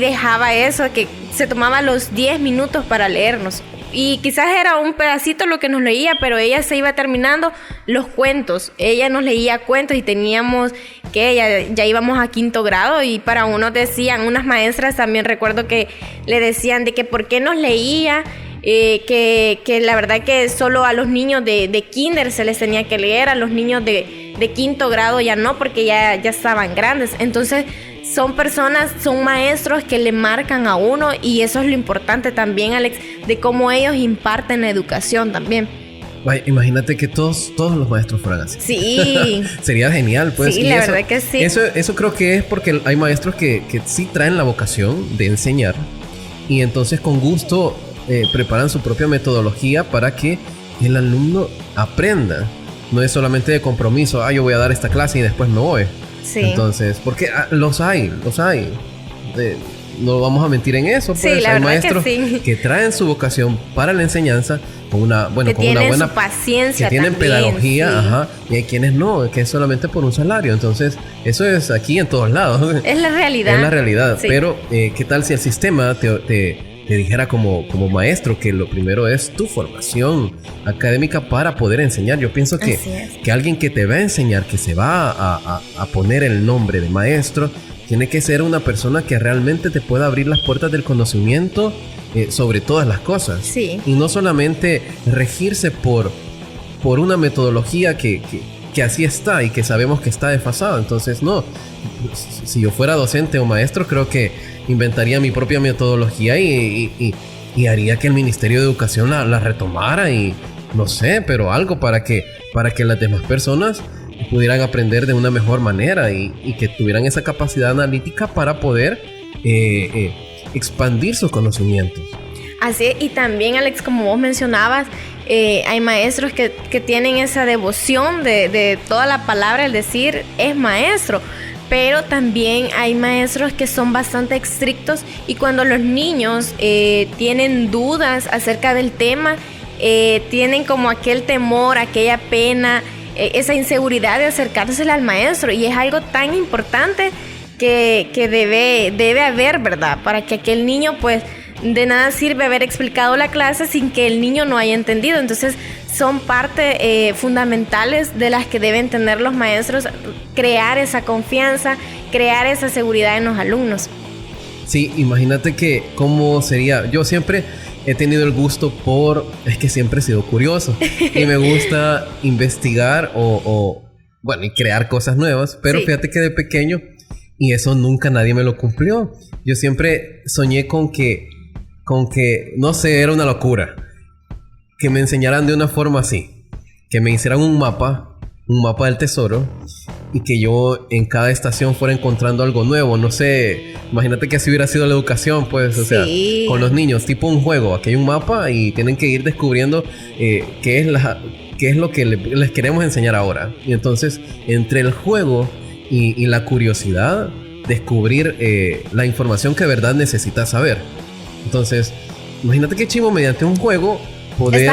dejaba eso, que se tomaba los 10 minutos para leernos. Y quizás era un pedacito lo que nos leía, pero ella se iba terminando los cuentos. Ella nos leía cuentos y teníamos que ya íbamos a 5º grado, y para unos decían, unas maestras también recuerdo que le decían de que por qué nos leía, que la verdad que solo a los niños de kinder se les tenía que leer, a los niños de 5º grado ya no, porque ya estaban grandes. Entonces son maestros que le marcan a uno, y eso es lo importante también, Alex, de cómo ellos imparten la educación también. Vaya, imagínate que todos los maestros fueran así. Sí. Sería genial, pues. Sí, la verdad que sí. Eso creo que es porque hay maestros que sí traen la vocación de enseñar, y entonces con gusto preparan su propia metodología para que el alumno aprenda. No es solamente de compromiso, yo voy a dar esta clase y después me voy. Sí. Entonces, porque los hay. No vamos a mentir en eso, pues. Sí, Hay maestros que traen su vocación para la enseñanza con una buena paciencia, que tienen también, pedagogía, y hay quienes no, que es solamente por un salario. Entonces, eso es aquí en todos lados. Es la realidad. Es la realidad. Sí. Pero, ¿qué tal si el sistema te dijera como maestro que lo primero es tu formación académica para poder enseñar? Yo pienso que alguien que te va a enseñar, que se va a poner el nombre de maestro, tiene que ser una persona que realmente te pueda abrir las puertas del conocimiento sobre todas las cosas. Sí. Y no solamente regirse por una metodología que así está y que sabemos que está desfasada. Entonces, no. Si yo fuera docente o maestro, creo que inventaría mi propia metodología y haría que el Ministerio de Educación la retomara y no sé, pero algo para que las demás personas pudieran aprender de una mejor manera y que tuvieran esa capacidad analítica para poder expandir sus conocimientos. Así es, y también, Alex, como vos mencionabas, hay maestros que tienen esa devoción de toda la palabra, el decir es maestro. Pero también hay maestros que son bastante estrictos y cuando los niños tienen dudas acerca del tema, tienen como aquel temor, aquella pena, esa inseguridad de acercársela al maestro, y es algo tan importante que debe haber, ¿verdad? Para que aquel niño, pues, de nada sirve haber explicado la clase sin que el niño no haya entendido. Entonces, son parte fundamentales de las que deben tener los maestros, crear esa confianza, crear esa seguridad en los alumnos. Sí, imagínate que cómo sería. Yo siempre he tenido el gusto es que siempre he sido curioso y me gusta investigar y crear cosas nuevas, pero sí. Fíjate que de pequeño, y eso nunca nadie me lo cumplió. Yo siempre soñé con que, no sé, era una locura, que me enseñaran de una forma así, que me hicieran un mapa del tesoro y que yo en cada estación fuera encontrando algo nuevo. No sé, imagínate que así hubiera sido la educación, pues, o sea, con los niños, tipo un juego. Aquí hay un mapa y tienen que ir descubriendo qué es lo que les queremos enseñar ahora. Y entonces, entre el juego y la curiosidad, descubrir la información que de verdad necesitas saber. Entonces, imagínate qué chivo mediante un juego poder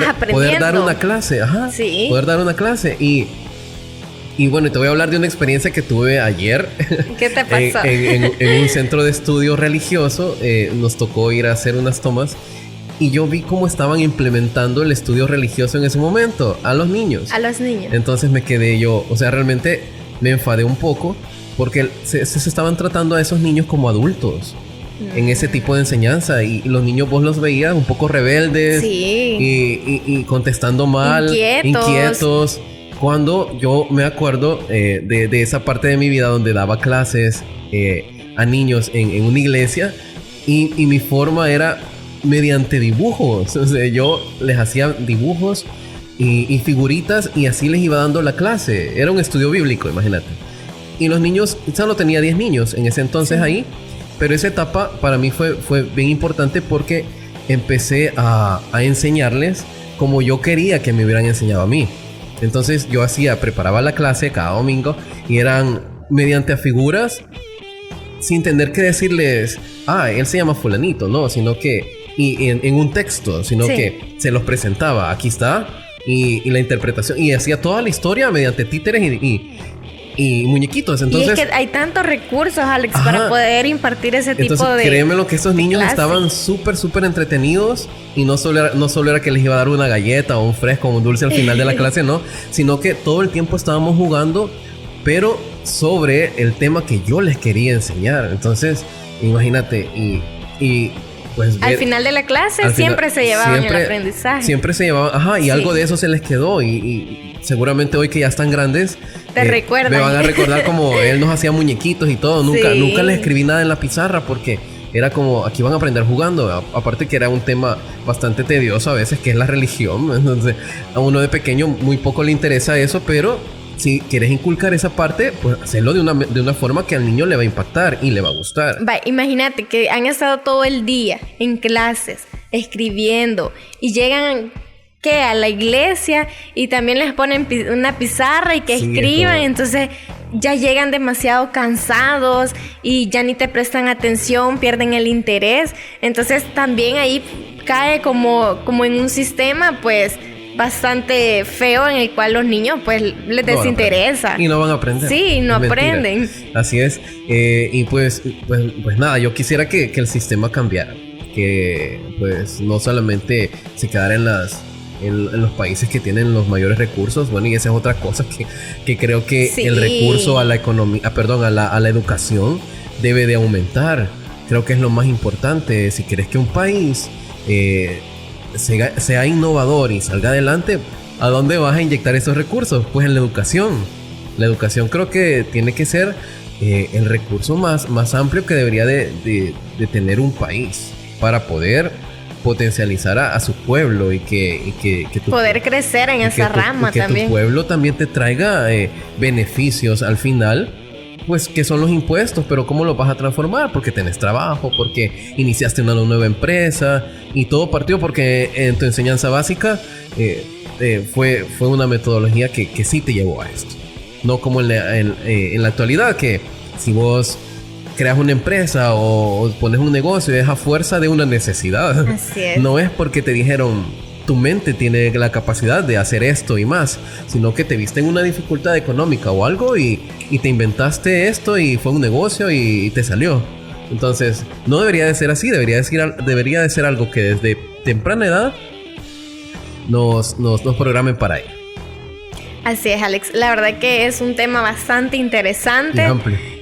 dar una clase. Ajá. Sí. Poder dar una clase. Y bueno, te voy a hablar de una experiencia que tuve ayer. ¿Qué te pasó? en un centro de estudio religioso. Nos tocó ir a hacer unas tomas. Y yo vi cómo estaban implementando el estudio religioso en ese momento. A los niños. Entonces me quedé yo. O sea, realmente me enfadé un poco. Porque se estaban tratando a esos niños como adultos. En ese tipo de enseñanza. Y los niños vos los veías un poco rebeldes. Sí. Y contestando mal. Inquietos. Cuando yo me acuerdo de esa parte de mi vida donde daba clases a niños en una iglesia. Y mi forma era mediante dibujos. O sea, yo les hacía dibujos y figuritas y así les iba dando la clase. Era un estudio bíblico, imagínate. Y los niños, solo tenía 10 niños en ese entonces ahí. Pero esa etapa para mí fue bien importante porque empecé a enseñarles como yo quería que me hubieran enseñado a mí. Entonces yo preparaba la clase cada domingo y eran mediante figuras sin tener que decirles, él se llama fulanito, no, sino que, y en un texto, sino que se los presentaba, aquí está, y la interpretación, y hacía toda la historia mediante títeres y muñequitos. Entonces, y es que hay tantos recursos, Alex, para poder impartir ese tipo de... Créeme lo que estos niños estaban súper entretenidos y no solo era que les iba a dar una galleta o un fresco o un dulce al final de la clase, no, sino que todo el tiempo estábamos jugando, pero sobre el tema que yo les quería enseñar. Entonces, imagínate, y pues... Al final de la clase siempre se llevaban el aprendizaje. Siempre se llevaban, y algo de eso se les quedó y seguramente hoy que ya están grandes recuerdan. Me van a recordar como él nos hacía muñequitos y todo. Nunca les escribí nada en la pizarra porque era como aquí van a aprender jugando. Aparte que era un tema bastante tedioso a veces, que es la religión. Entonces a uno de pequeño muy poco le interesa eso, pero si quieres inculcar esa parte, pues hacerlo de una forma que al niño le va a impactar y le va a gustar. Imagínate que han estado todo el día en clases, escribiendo, y llegan a la iglesia y también les ponen una pizarra y que escriban, entonces ya llegan demasiado cansados y ya ni te prestan atención, pierden el interés. Entonces también ahí cae como en un sistema pues bastante feo en el cual los niños pues les desinteresa. Y no van a aprender. Sí, no aprenden. Así es. Y pues nada, yo quisiera que el sistema cambiara. Que pues no solamente se quedara en los países que tienen los mayores recursos. Bueno, y esa es otra cosa que creo que el recurso a la economía, a la educación debe de aumentar. Creo que es lo más importante. Si quieres que un país sea innovador y salga adelante, ¿a dónde vas a inyectar esos recursos? Pues en la educación. La educación creo que tiene que ser el recurso más amplio que debería de tener un país para poder potencializar a su pueblo y que poder crecer en esa rama también. Que tu pueblo también te traiga beneficios al final, pues que son los impuestos, pero ¿cómo los vas a transformar? Porque tenés trabajo, porque iniciaste una nueva empresa y todo partió porque en tu enseñanza básica fue una metodología que sí te llevó a esto. No como en la actualidad, que si vos creas una empresa o pones un negocio es a fuerza de una necesidad. Así es. No es porque te dijeron tu mente tiene la capacidad de hacer esto y más, sino que te viste en una dificultad económica o algo y te inventaste esto y fue un negocio y te salió. Entonces no debería de ser así, debería de ser algo que desde temprana edad nos programen para ello. Así es, Alex. La verdad que es un tema bastante interesante.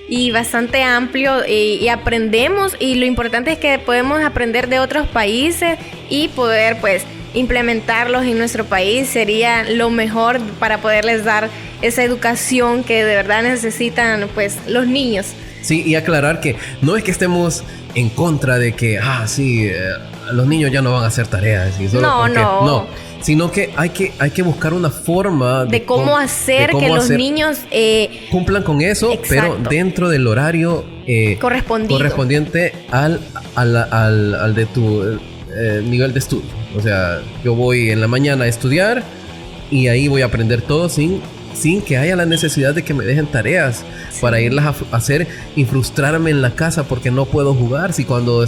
Y bastante amplio y aprendemos, y lo importante es que podemos aprender de otros países y poder pues implementarlos en nuestro país. Sería lo mejor para poderles dar esa educación que de verdad necesitan pues los niños. Sí, y aclarar que no es que estemos en contra de que los niños ya no van a hacer tareas y solo no, sino que hay que buscar una forma de cómo hacer que los niños cumplan con eso. Exacto. Pero dentro del horario correspondiente al de tu nivel de estudio. O sea, yo voy en la mañana a estudiar y ahí voy a aprender todo sin que haya la necesidad de que me dejen tareas para irlas a hacer y frustrarme en la casa porque no puedo jugar. Si cuando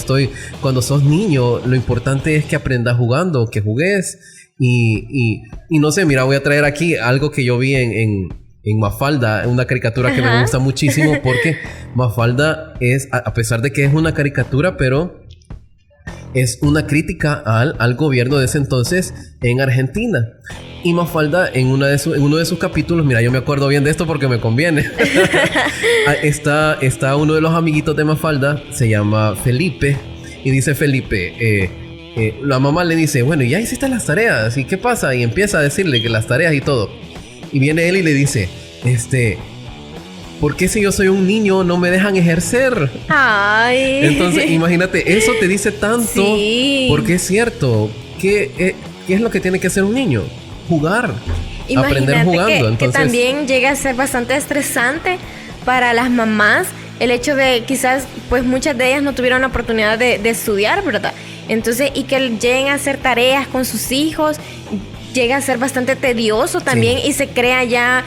sos niño, lo importante es que aprendas jugando, que jugues. Y no sé, mira, voy a traer aquí algo que yo vi en Mafalda, una caricatura que me gusta muchísimo, porque Mafalda a pesar de que es una caricatura, pero es una crítica al gobierno de ese entonces en Argentina. Y Mafalda en uno de sus capítulos, mira, yo me acuerdo bien de esto porque me conviene. está uno de los amiguitos de Mafalda, se llama Felipe, y dice Felipe, la mamá le dice, bueno, ya hiciste las tareas, ¿y qué pasa? Y empieza a decirle que las tareas y todo. Y viene él y le dice, ¿por qué si yo soy un niño no me dejan ejercer? Ay. Entonces, imagínate, eso te dice tanto. Sí. Porque es cierto. ¿Qué es lo que tiene que hacer un niño? Jugar. Imagínate aprender jugando. Entonces, que también llega a ser bastante estresante para las mamás el hecho de quizás, pues muchas de ellas no tuvieron la oportunidad de estudiar, ¿verdad? Entonces, y que lleguen a hacer tareas con sus hijos, llega a ser bastante tedioso también. Sí. Y se crea ya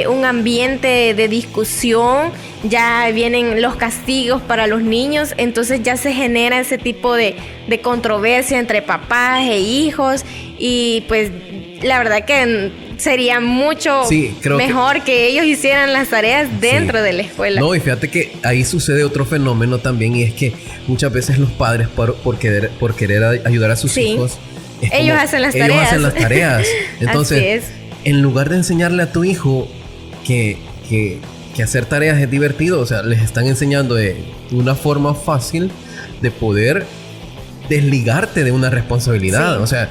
un ambiente de discusión, ya vienen los castigos para los niños, entonces ya se genera ese tipo de controversia entre papás e hijos, y pues la verdad que sería mucho mejor que ellos hicieran las tareas dentro de la escuela. No, y fíjate que ahí sucede otro fenómeno también, y es que muchas veces los padres por querer ayudar a sus hijos, ellos hacen las tareas. Entonces, en lugar de enseñarle a tu hijo que hacer tareas es divertido, o sea, les están enseñando de una forma fácil de poder desligarte de una responsabilidad. Sí. O sea,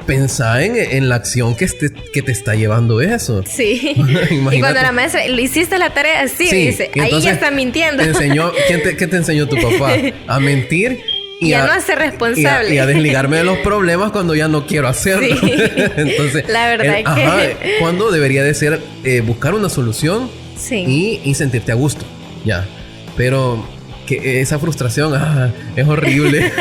pensá en la acción que te está llevando eso. Sí. Y cuando la maestra, ¿le hiciste la tarea? Sí, dice, ahí ya está mintiendo. ¿Qué te enseñó tu papá? A mentir y a no hacer responsable. Y a desligarme de los problemas cuando ya no quiero hacerlo. Sí. Entonces, la verdad es que... cuando debería de ser buscar una solución y sentirte a gusto. Ya. Pero que esa frustración es horrible.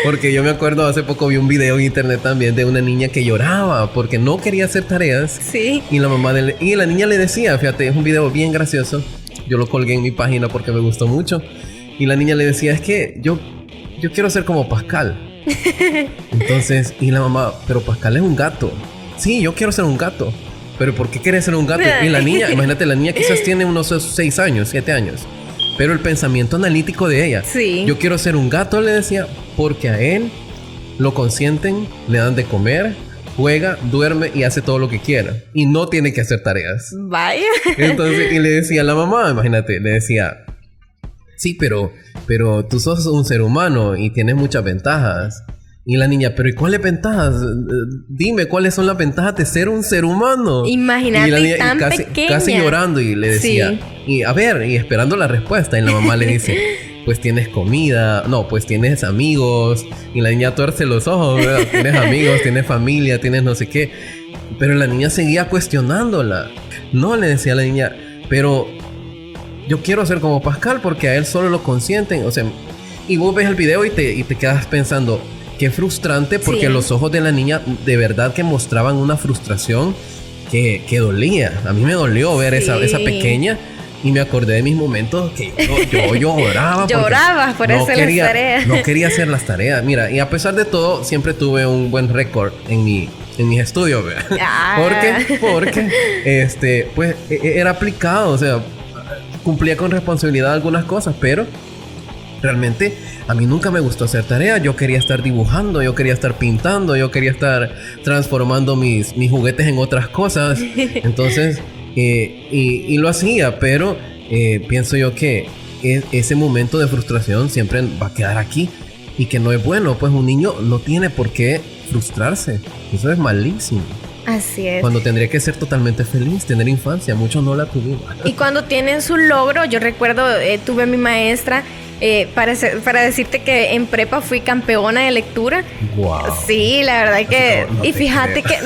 Porque yo me acuerdo, hace poco vi un video en internet también de una niña que lloraba porque no quería hacer tareas. Sí. Y la niña le decía, fíjate, es un video bien gracioso. Yo lo colgué en mi página porque me gustó mucho. Y la niña le decía, es que yo quiero ser como Pascal. Entonces, y la mamá, pero Pascal es un gato. Sí, yo quiero ser un gato. Pero ¿por qué quieres ser un gato? Y la niña, imagínate, la niña quizás tiene unos 6 años, 7 años. Pero el pensamiento analítico de ella. Sí. Yo quiero ser un gato, le decía, porque a él lo consienten, le dan de comer, juega, duerme y hace todo lo que quiera. Y no tiene que hacer tareas. Vaya. Entonces, y le decía a la mamá, imagínate, le decía... Sí, pero tú sos un ser humano y tienes muchas ventajas. Y la niña, pero ¿y cuáles ventajas? Dime, ¿cuáles son las ventajas de ser un ser humano? Imagínate, y la niña, tan pequeña. Casi llorando y le decía... Y a ver, y esperando la respuesta. Y la mamá le dice, pues tienes comida. No, pues tienes amigos. Y la niña tuerce los ojos, ¿verdad? Tienes amigos, tienes familia, tienes no sé qué. Pero la niña seguía cuestionándola. No, le decía a la niña, pero... Yo quiero ser como Pascal porque a él solo lo consienten. O sea, y vos ves el video y te quedas pensando, qué frustrante, porque los ojos de la niña de verdad que mostraban una frustración que dolía. A mí me dolió ver esa pequeña y me acordé de mis momentos que yo lloraba. Llorabas por hacer las tareas. No quería hacer las tareas. Mira, y a pesar de todo, siempre tuve un buen récord en mis estudios, ¿verdad? Porque pues era aplicado, o sea, cumplía con responsabilidad algunas cosas, pero realmente a mí nunca me gustó hacer tareas. Yo quería estar dibujando, yo quería estar pintando, yo quería estar transformando mis juguetes en otras cosas. Entonces, y lo hacía, pero pienso yo que ese momento de frustración siempre va a quedar aquí y que no es bueno. Pues un niño no tiene por qué frustrarse. Eso es malísimo. Así es. Cuando tendría que ser totalmente feliz, tener infancia. Muchos no la tuvimos. Y cuando tienen su logro, yo recuerdo, tuve a mi maestra, para decirte que en prepa fui campeona de lectura. Wow. Sí, la verdad que... No y fíjate que...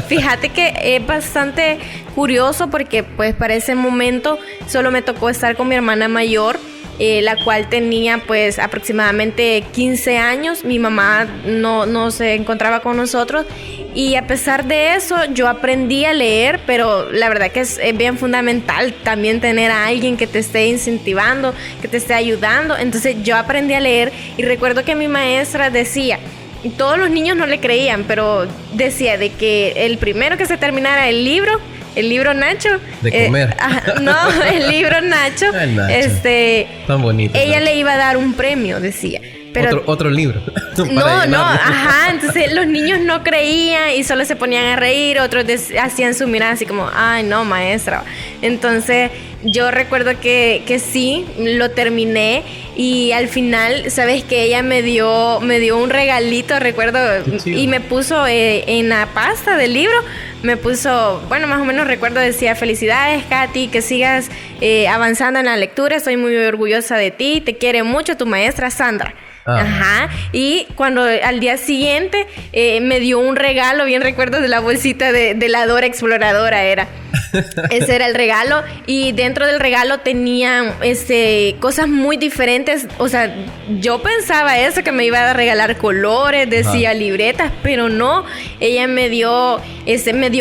fíjate que es bastante curioso porque pues para ese momento solo me tocó estar con mi hermana mayor, la cual tenía pues aproximadamente 15 años. Mi mamá no se encontraba con nosotros y a pesar de eso yo aprendí a leer, pero la verdad que es bien fundamental también tener a alguien que te esté incentivando, que te esté ayudando. Entonces yo aprendí a leer y recuerdo que mi maestra decía, y todos los niños no le creían, pero decía de que el primero que se terminara el libro Nacho. De comer. No, el libro Nacho. El Nacho. Tan bonito. Ella le iba a dar un premio, decía. Pero otro libro. Entonces los niños no creían y solo se ponían a reír. Otros hacían su mirada así como, ay, no, maestra. Entonces yo recuerdo que sí, lo terminé. Y al final, ¿sabes qué? Ella me dio un regalito, recuerdo. Y me puso en la pasta del libro. Me puso, bueno, más o menos recuerdo, decía, felicidades, Katy, que sigas avanzando en la lectura. Estoy muy orgullosa de ti. Te quiere mucho tu maestra Sandra. Ajá. Y cuando al día siguiente me dio un regalo, bien recuerdo, de la bolsita de la Dora Exploradora era. Ese era el regalo. Y dentro del regalo tenían cosas muy diferentes. O sea, yo pensaba eso, que me iba a regalar colores, decía libretas, pero no. Ella me dio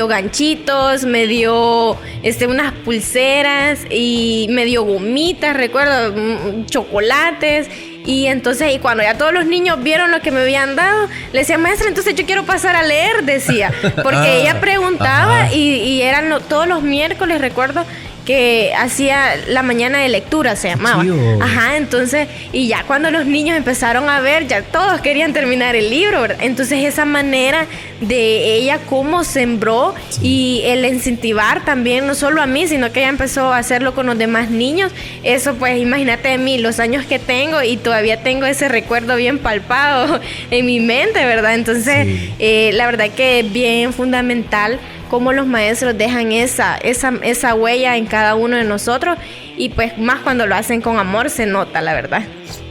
ganchitos, me dio unas pulseras y me dio gomitas, recuerdo, chocolates. Y entonces, y cuando ya todos los niños vieron lo que me habían dado, le decía, maestra, entonces yo quiero pasar a leer, decía. Porque ella preguntaba y eran todos los miércoles, recuerdo, que hacía la mañana de lectura, se llamaba. Ajá, entonces, y ya cuando los niños empezaron a ver, ya todos querían terminar el libro, ¿verdad? Entonces esa manera de ella cómo sembró y el incentivar también, no solo a mí, sino que ella empezó a hacerlo con los demás niños. Eso pues, imagínate de mí, los años que tengo y todavía tengo ese recuerdo bien palpado en mi mente, ¿verdad? Entonces, la verdad que es bien fundamental cómo los maestros dejan esa huella en cada uno de nosotros y pues más cuando lo hacen con amor se nota, la verdad.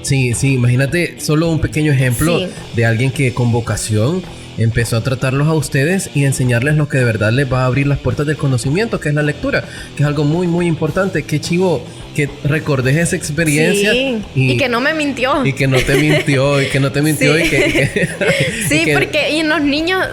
Sí, imagínate solo un pequeño ejemplo de alguien que con vocación empezó a tratarlos a ustedes y enseñarles lo que de verdad les va a abrir las puertas del conocimiento, que es la lectura, que es algo muy, muy importante. Qué chivo que recordes esa experiencia. Sí, y que no me mintió. Y que no te mintió, y que no te mintió. Sí, y que sí, porque en los niños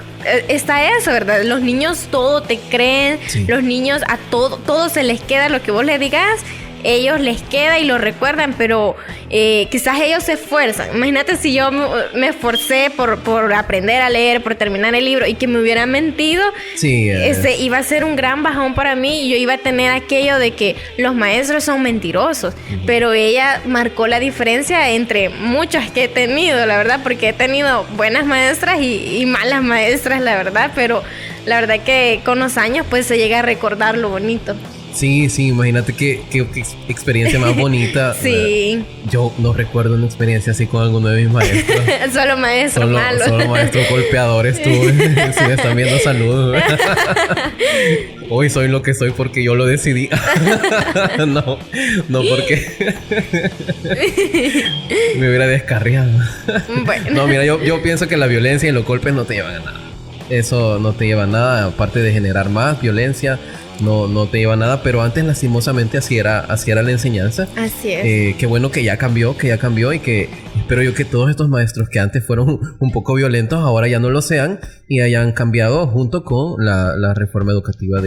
está eso, ¿verdad? Los niños todo te creen, los niños a todo se les queda lo que vos les digas. Ellos les queda y lo recuerdan, pero quizás ellos se esfuerzan. Imagínate si yo me esforcé por aprender a leer, por terminar el libro y que me hubiera mentido, iba a ser un gran bajón para mí y yo iba a tener aquello de que los maestros son mentirosos. Pero ella marcó la diferencia entre muchas que he tenido, la verdad, porque he tenido buenas maestras y malas maestras, la verdad, pero la verdad que con los años pues se llega a recordar lo bonito. Sí, imagínate qué experiencia más bonita. Sí. Yo no recuerdo una experiencia así con alguno de mis maestros. Solo maestros malos. Solo maestros golpeadores tuve. Si me están viendo, saludos. Hoy soy lo que soy porque yo lo decidí. No porque me hubiera descarriado. Bueno. No, mira, yo pienso que la violencia y los golpes no te llevan a nada. Eso no te lleva a nada, aparte de generar más violencia. No te lleva a nada, pero antes lastimosamente así era la enseñanza. Así es. Qué bueno que ya cambió y que espero yo que todos estos maestros que antes fueron un poco violentos ahora ya no lo sean y hayan cambiado junto con la reforma educativa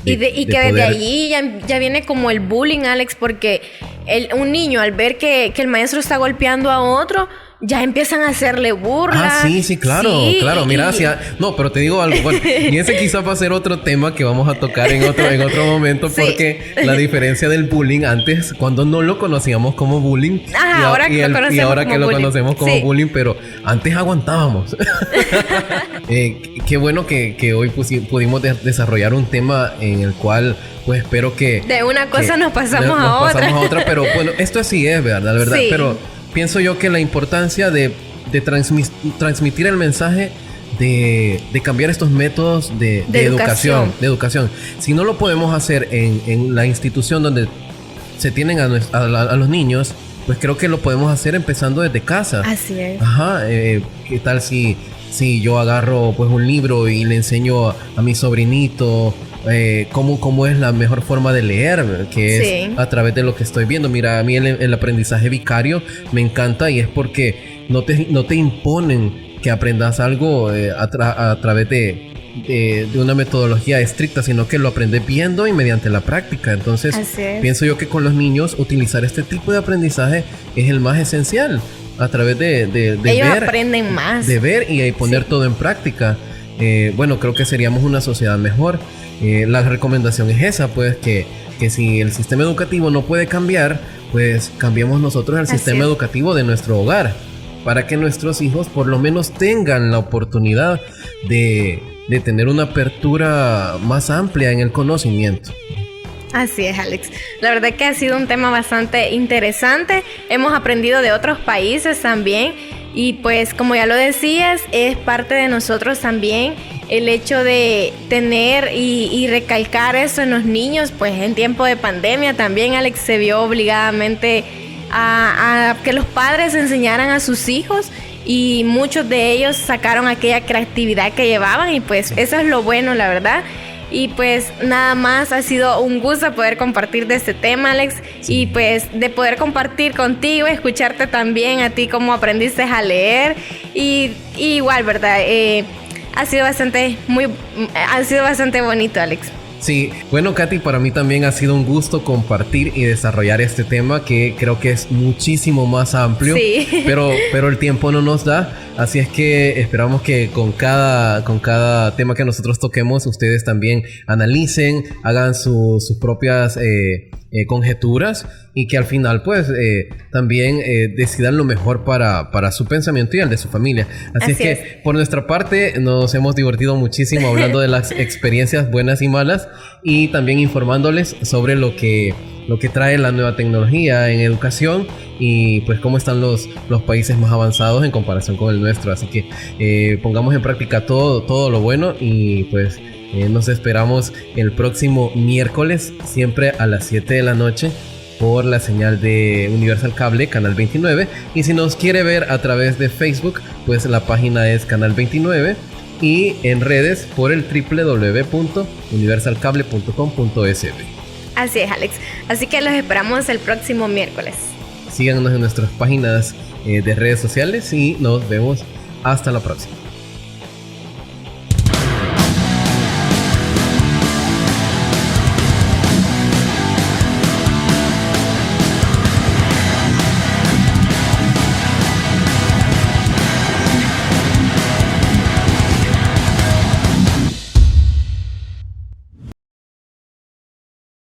y que desde allí ya viene como el bullying, Alex, porque un niño al ver que el maestro está golpeando a otro, ya empiezan a hacerle burlas. Sí, claro. Mira, no, pero te digo algo. Bueno, y ese quizás va a ser otro tema que vamos a tocar en otro momento, porque la diferencia del bullying antes, cuando no lo conocíamos como bullying, ahora que lo conocemos como bullying, pero antes aguantábamos. Qué bueno que hoy pudimos desarrollar un tema en el cual, pues espero que de una cosa nos pasamos a otra. Pero bueno, esto así es, ¿verdad? La verdad, pero pienso yo que la importancia de transmitir el mensaje de cambiar estos métodos de educación. Si no lo podemos hacer en la institución donde se tienen a los niños, pues creo que lo podemos hacer empezando desde casa. Así es. ¿Qué tal si yo agarro pues un libro y le enseño a mi sobrinito cómo es la mejor forma de leer, que es a través de lo que estoy viendo? Mira, a mí el aprendizaje vicario me encanta y es porque no te imponen que aprendas algo a través de una metodología estricta, sino que lo aprendes viendo y mediante la práctica. Entonces pienso yo que con los niños utilizar este tipo de aprendizaje es el más esencial, a través de ellos ver, aprenden más, de ver y poner todo en práctica. Bueno, creo que seríamos una sociedad mejor. La recomendación es esa, pues que si el sistema educativo no puede cambiar, pues cambiemos nosotros el sistema educativo de nuestro hogar, para que nuestros hijos por lo menos tengan la oportunidad de tener una apertura más amplia en el conocimiento. Así es, Alex. La verdad que ha sido un tema bastante interesante. Hemos aprendido de otros países también. Y pues, como ya lo decías, es parte de nosotros también el hecho de tener y recalcar eso en los niños. Pues en tiempo de pandemia también, Alex, se vio obligadamente a que los padres enseñaran a sus hijos. Y muchos de ellos sacaron aquella creatividad que llevaban. Y pues eso es lo bueno, la verdad. Y pues nada más, ha sido un gusto poder compartir de este tema, Alex. Y pues de poder compartir contigo, escucharte también a ti cómo aprendiste a leer. Y igual, ¿verdad? Ha sido bastante bonito, Alex. Sí, bueno, Katy, para mí también ha sido un gusto compartir y desarrollar este tema, que creo que es muchísimo más amplio, pero el tiempo no nos da, así es que esperamos que con cada tema que nosotros toquemos, ustedes también analicen, hagan sus propias conjeturas, y que al final pues también decidan lo mejor para su pensamiento y el de su familia. Así es que por nuestra parte nos hemos divertido muchísimo hablando de las experiencias buenas y malas, y también informándoles sobre lo que trae la nueva tecnología en educación, y pues cómo están los países más avanzados en comparación con el nuestro. Así que pongamos en práctica todo lo bueno, y pues nos esperamos el próximo miércoles, siempre a las 7 de la noche, por la señal de Universal Cable, Canal 29. Y si nos quiere ver a través de Facebook, pues la página es Canal 29. Y en redes por el www.universalcable.com.sb. Así es, Alex. Así que los esperamos el próximo miércoles. Síganos en nuestras páginas de redes sociales y nos vemos hasta la próxima.